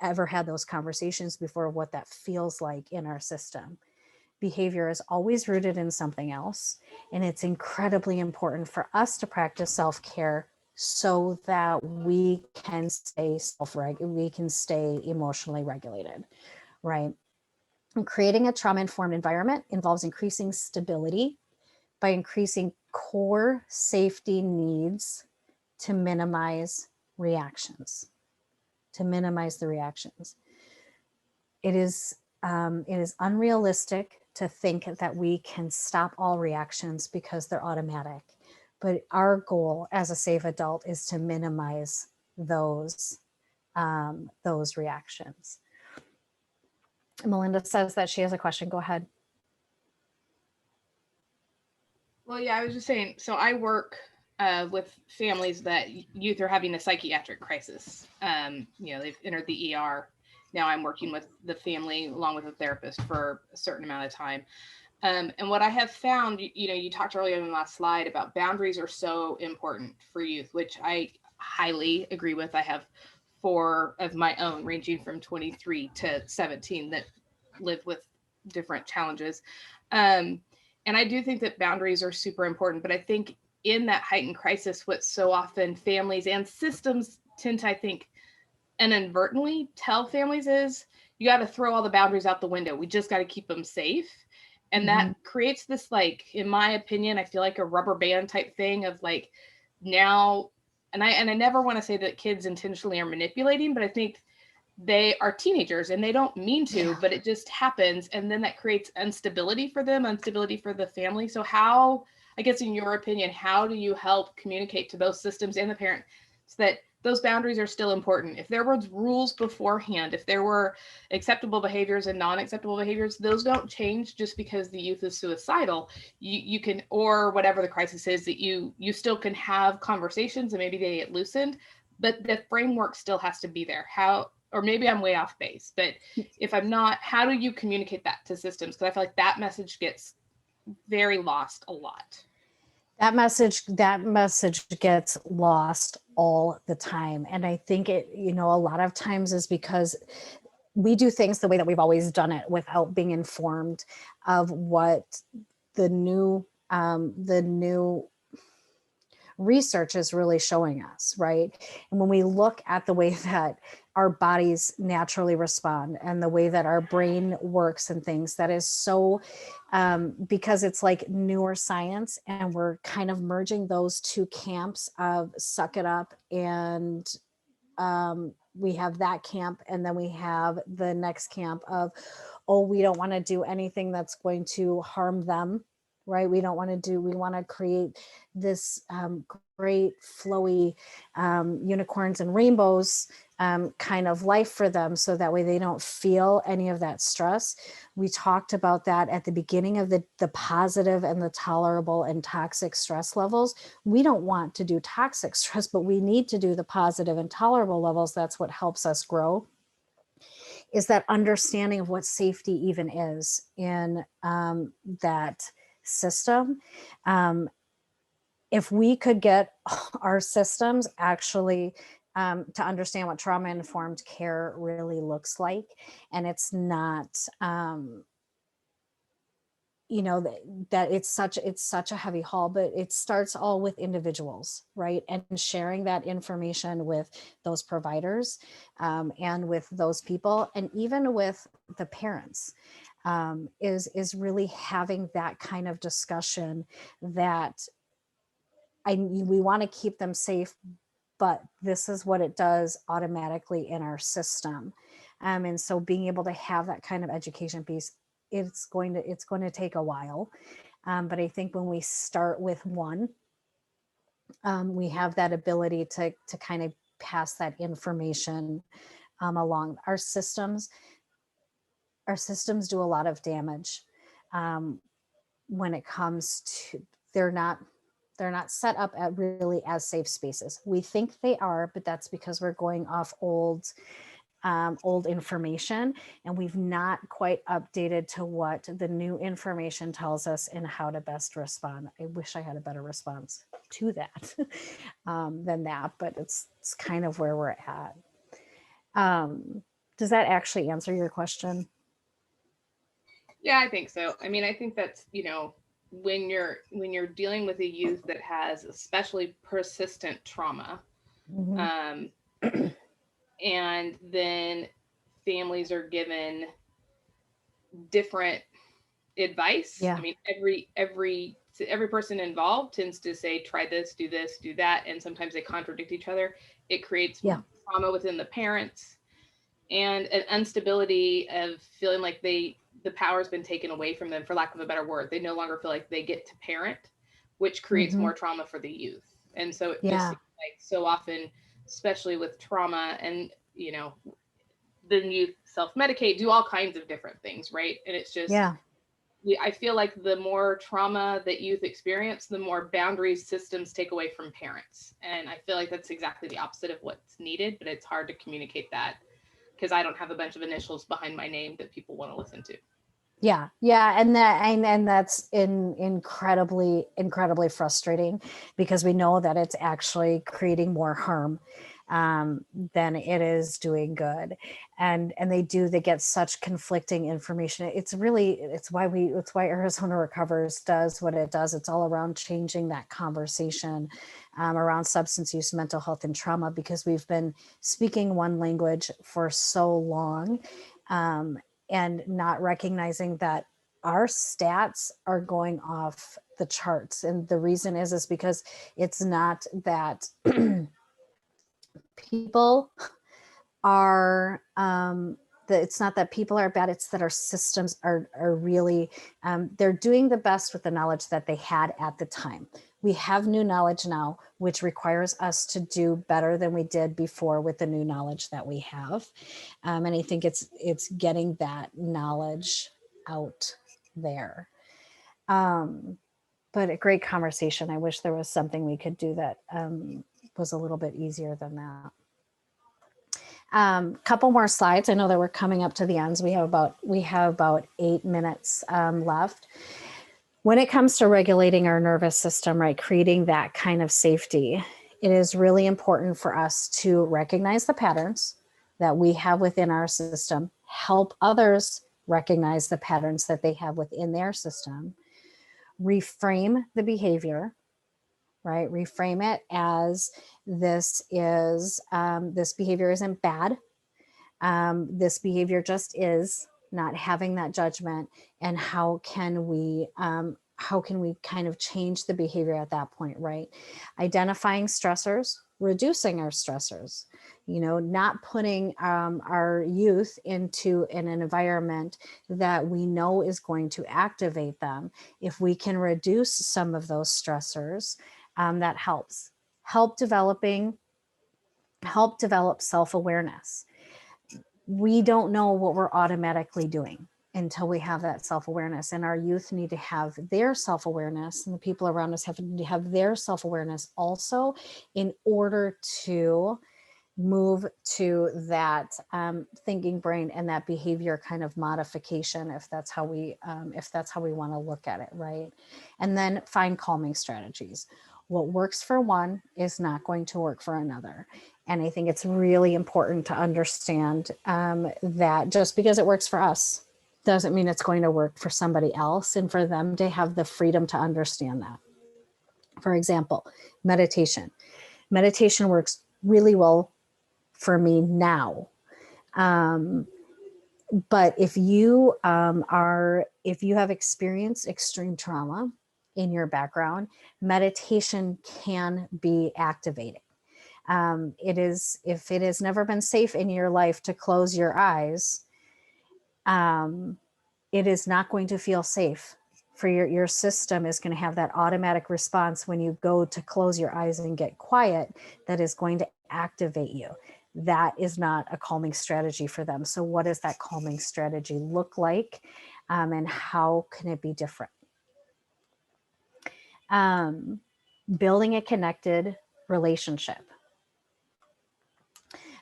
ever had those conversations before, what that feels like in our system. Behavior is always rooted in something else. And it's incredibly important for us to practice self-care so that we can stay emotionally regulated, right? And creating a trauma-informed environment involves increasing stability by increasing core safety needs to minimize reactions, the reactions. It is unrealistic to think that we can stop all reactions because they're automatic. But our goal as a safe adult is to minimize those reactions. Melinda says that she has a question. Go ahead. Well, yeah, I was just saying, so I work with families that youth are having a psychiatric crisis. They've entered the ER. Now I'm working with the family along with a therapist for a certain amount of time. And what I have found, you talked earlier in the last slide about boundaries are so important for youth, which I highly agree with. I have 4 of my own, ranging from 23 to 17, that live with different challenges. And I do think that boundaries are super important, but I think in that heightened crisis, what so often families and systems tend to, I think, inadvertently tell families is, you got to throw all the boundaries out the window. We just got to keep them safe. And that creates this, like, in my opinion, I feel like a rubber band type thing of like, now, and I never want to say that kids intentionally are manipulating, but I think they are teenagers and they don't mean to, but it just happens. And then that creates instability for them, instability for the family. So how, I guess in your opinion, how do you help communicate to both systems and the parent so that those boundaries are still important. If there were rules beforehand, if there were acceptable behaviors and non-acceptable behaviors, those don't change just because the youth is suicidal. You can, or whatever the crisis is, that you still can have conversations and maybe they get loosened, but the framework still has to be there. How, or maybe I'm way off base, but if I'm not, how do you communicate that to systems? Because I feel like that message gets very lost a lot. That message gets lost all the time. And I think it, you know, a lot of times is because we do things the way that we've always done it without being informed of what the new research is really showing us, right? And when we look at the way that our bodies naturally respond and the way that our brain works and things, that is so, because it's like newer science, and we're kind of merging those two camps of suck it up, and we have that camp, and then we have the next camp of, oh, we don't want to do anything that's going to harm them, right? We want to create this great flowy unicorns and rainbows kind of life for them, so that way they don't feel any of that stress. We talked about that at the beginning of the positive and the tolerable and toxic stress levels. We don't want to do toxic stress, but we need to do the positive and tolerable levels. That's what helps us grow, is that understanding of what safety even is in that system. If we could get our systems actually to understand what trauma-informed care really looks like, and it's not, you know, that it's such a heavy haul, but it starts all with individuals, right? And sharing that information with those providers and with those people, and even with the parents, is really having that kind of discussion that we want to keep them safe, but this is what it does automatically in our system. And so being able to have that kind of education piece, it's going to take a while. But I think when we start with one, we have that ability to kind of pass that information along. Our systems do a lot of damage when it comes to, they're not set up at really as safe spaces. We think they are, but that's because we're going off old information, and we've not quite updated to what the new information tells us and how to best respond. I wish I had a better response to that than that, but it's kind of where we're at. Does that actually answer your question? Yeah, I think so. I mean, I think that's, you know, when you're dealing with a youth that has especially persistent trauma, Mm-hmm. and then families are given different advice. Yeah. I mean, every person involved tends to say, try this, do that, and sometimes they contradict each other. It creates trauma within the parents and an instability of feeling like the power's been taken away from them, for lack of a better word. They no longer feel like they get to parent, which creates more trauma for the youth. And so it just seems like so often, especially with trauma, and, you know, then you self-medicate, do all kinds of different things, right? And it's just, I feel like the more trauma that youth experience, the more boundaries systems take away from parents. And I feel like that's exactly the opposite of what's needed, but it's hard to communicate that because I don't have a bunch of initials behind my name that people want to listen to. Yeah. And that's incredibly frustrating, because we know that it's actually creating more harm than it is doing good. And they get such conflicting information. It's why Arizona Recovers does what it does. It's all around changing that conversation around substance use, mental health, and trauma, because we've been speaking one language for so long. And not recognizing that our stats are going off the charts. And the reason is because it's not that people are it's not that people are bad, it's that our systems are really, they're doing the best with the knowledge that they had at the time. We have new knowledge now, which requires us to do better than we did before with the new knowledge that we have. And I think it's getting that knowledge out there. But a great conversation. I wish there was something we could do that was a little bit easier than that. Couple more slides. I know that we're coming up to the ends. We have about 8 minutes left. When it comes to regulating our nervous system, right, creating that kind of safety, it is really important for us to recognize the patterns that we have within our system, help others recognize the patterns that they have within their system, reframe the behavior, right? Reframe it as this behavior isn't bad. This behavior just is, not having that judgment. And how can we kind of change the behavior at that point, right? Identifying stressors, reducing our stressors, not putting our youth into an environment that we know is going to activate them. If we can reduce some of those stressors, that helps. Help develop self-awareness. We don't know what we're automatically doing until we have that self-awareness, and our youth need to have their self-awareness, and the people around us have to have their self-awareness also, in order to move to that thinking brain and that behavior kind of modification, if that's how we want to look at it, right? And then find calming strategies. What works for one is not going to work for another. And I think it's really important to understand that just because it works for us doesn't mean it's going to work for somebody else, and for them to have the freedom to understand that. For example, meditation. Meditation works really well for me now. But if you have experienced extreme trauma in your background, meditation can be activating. If it has never been safe in your life to close your eyes, it is not going to feel safe for your system is going to have that automatic response when you go to close your eyes and get quiet, that is going to activate you. That is not a calming strategy for them. So what does that calming strategy look like? And how can it be different? Building a connected relationship.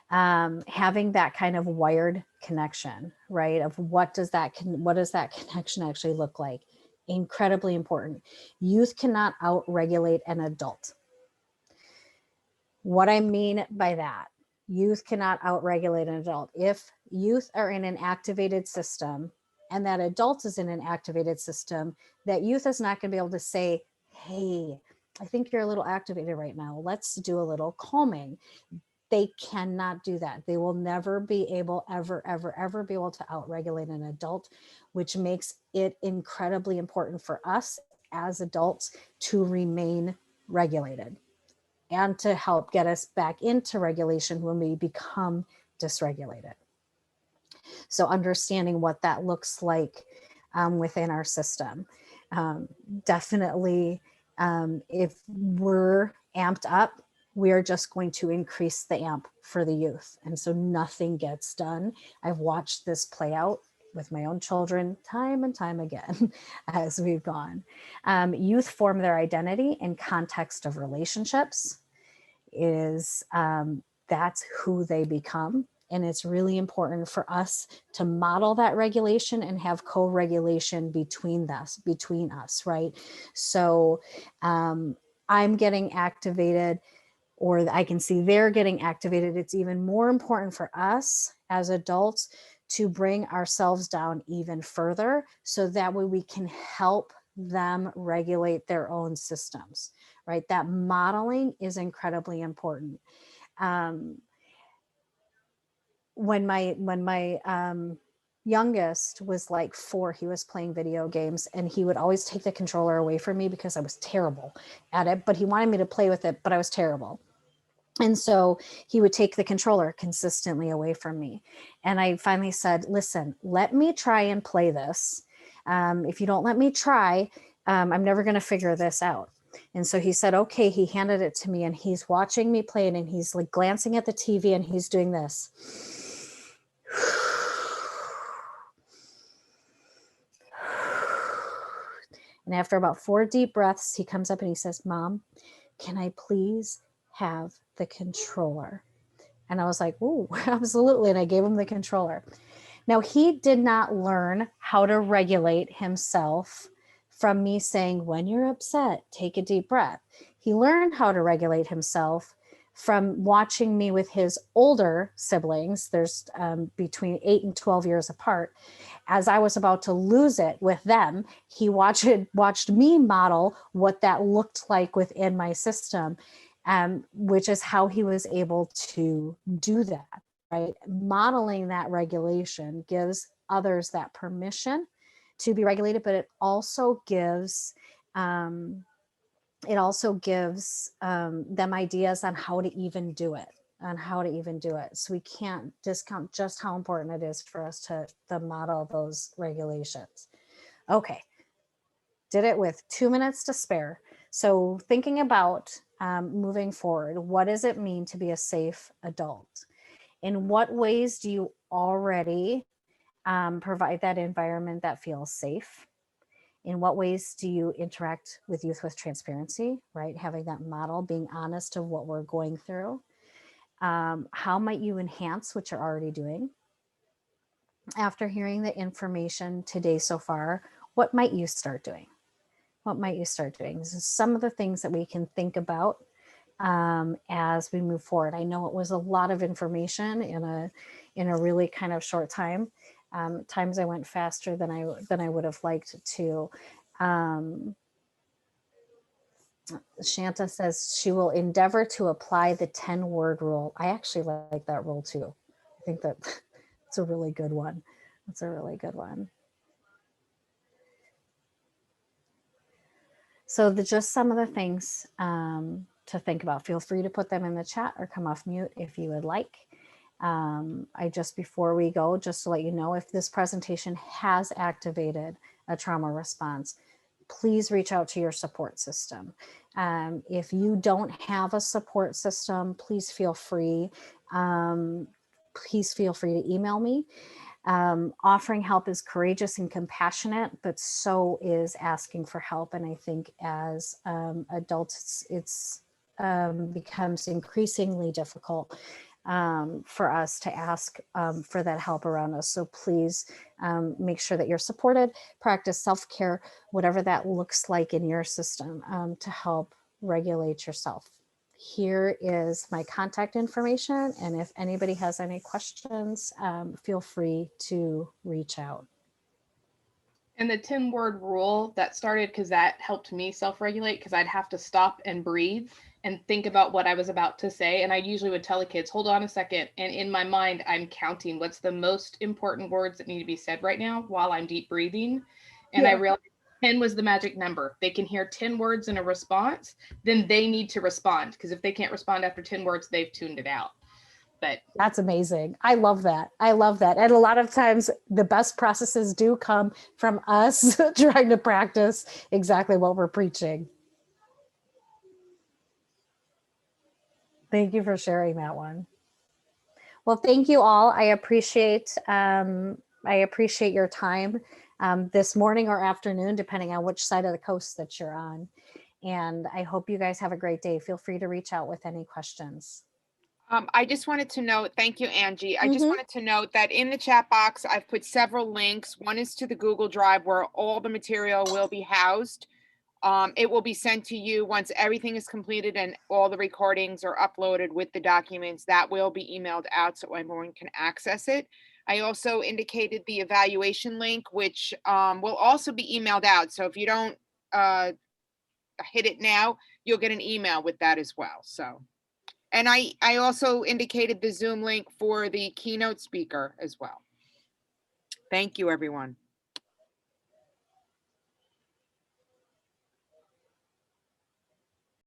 Having that kind of wired connection, right? Of what does that connection actually look like? Incredibly important. Youth cannot out-regulate an adult. What I mean by that, youth cannot out-regulate an adult. If youth are in an activated system and that adult is in an activated system, that youth is not going to be able to say, hey, I think you're a little activated right now. Let's do a little calming. They cannot do that. They will never be able, ever be able to out-regulate an adult, which makes it incredibly important for us as adults to remain regulated and to help get us back into regulation when we become dysregulated. So understanding what that looks like within our system. Definitely, if we're amped up, we are just going to increase the amp for the youth. And so nothing gets done. I've watched this play out with my own children time and time again as we've gone. Youth form their identity in context of relationships. That's who they become. And it's really important for us to model that regulation and have co-regulation between us, right? So I'm getting activated, or I can see they're getting activated. It's even more important for us as adults to bring ourselves down even further, so that way we can help them regulate their own systems, right? That modeling is incredibly important. When my youngest was like 4, he was playing video games, and he would always take the controller away from me because I was terrible at it, but he wanted me to play with it, but I was terrible. And so he would take the controller consistently away from me. And I finally said, listen, let me try and play this. If you don't let me try, I'm never going to figure this out. And so he said, okay, he handed it to me and he's watching me play it and he's like glancing at the TV and he's doing this. And after about 4 deep breaths, he comes up and he says, Mom, can I please have the controller? And I was like, oh, absolutely. And I gave him the controller. Now, he did not learn how to regulate himself from me saying, when you're upset, take a deep breath. He learned how to regulate himself from watching me with his older siblings. There's between 8 and 12 years apart. As I was about to lose it with them, he watched me model what that looked like within my system, which is how he was able to do that, right? Modeling that regulation gives others that permission to be regulated, but it also gives them ideas on how to even do it. So we can't discount just how important it is for us to model those regulations. Okay, did it with 2 minutes to spare. So thinking about moving forward, what does it mean to be a safe adult? In what ways do you already provide that environment that feels safe? In what ways do you interact with youth with transparency, right? Having that model, being honest of what we're going through. How might you enhance what you're already doing? After hearing the information today so far, what might you start doing? This is some of the things that we can think about as we move forward. I know it was a lot of information in a really kind of short time. Times I went faster than I would have liked to. Shanta says she will endeavor to apply the 10-word rule. I actually like that rule too. I think that it's a really good one. So just some of the things to think about. Feel free to put them in the chat or come off mute if you would like. Before we go, just to let you know, if this presentation has activated a trauma response, please reach out to your support system. If you don't have a support system, please feel free to email me. Offering help is courageous and compassionate, but so is asking for help. And I think as adults, it's becomes increasingly difficult for us to ask for that help around us. So please make sure that you're supported, practice self-care, whatever that looks like in your system to help regulate yourself. Here is my contact information. And if anybody has any questions, feel free to reach out. And the 10-word rule that started because that helped me self-regulate, because I'd have to stop and breathe and think about what I was about to say. And I usually would tell the kids, hold on a second. And in my mind, I'm counting what's the most important words that need to be said right now while I'm deep breathing. And I realized 10 was the magic number. If they can hear 10 words in a response, then they need to respond. Because if they can't respond after 10 words, they've tuned it out. But that's amazing. I love that. And a lot of times the best processes do come from us trying to practice exactly what we're preaching. Thank you for sharing that one. Well, thank you all. I appreciate your time this morning or afternoon, depending on which side of the coast that you're on. And I hope you guys have a great day. Feel free to reach out with any questions. I just wanted to note, thank you, Angie. I just wanted to note that in the chat box, I've put several links. One is to the Google Drive where all the material will be housed. It will be sent to you once everything is completed and all the recordings are uploaded with the documents. That will be emailed out so everyone can access it. I also indicated the evaluation link, which will also be emailed out. So if you don't hit it now, you'll get an email with that as well. So. And I also indicated the Zoom link for the keynote speaker as well. Thank you, everyone.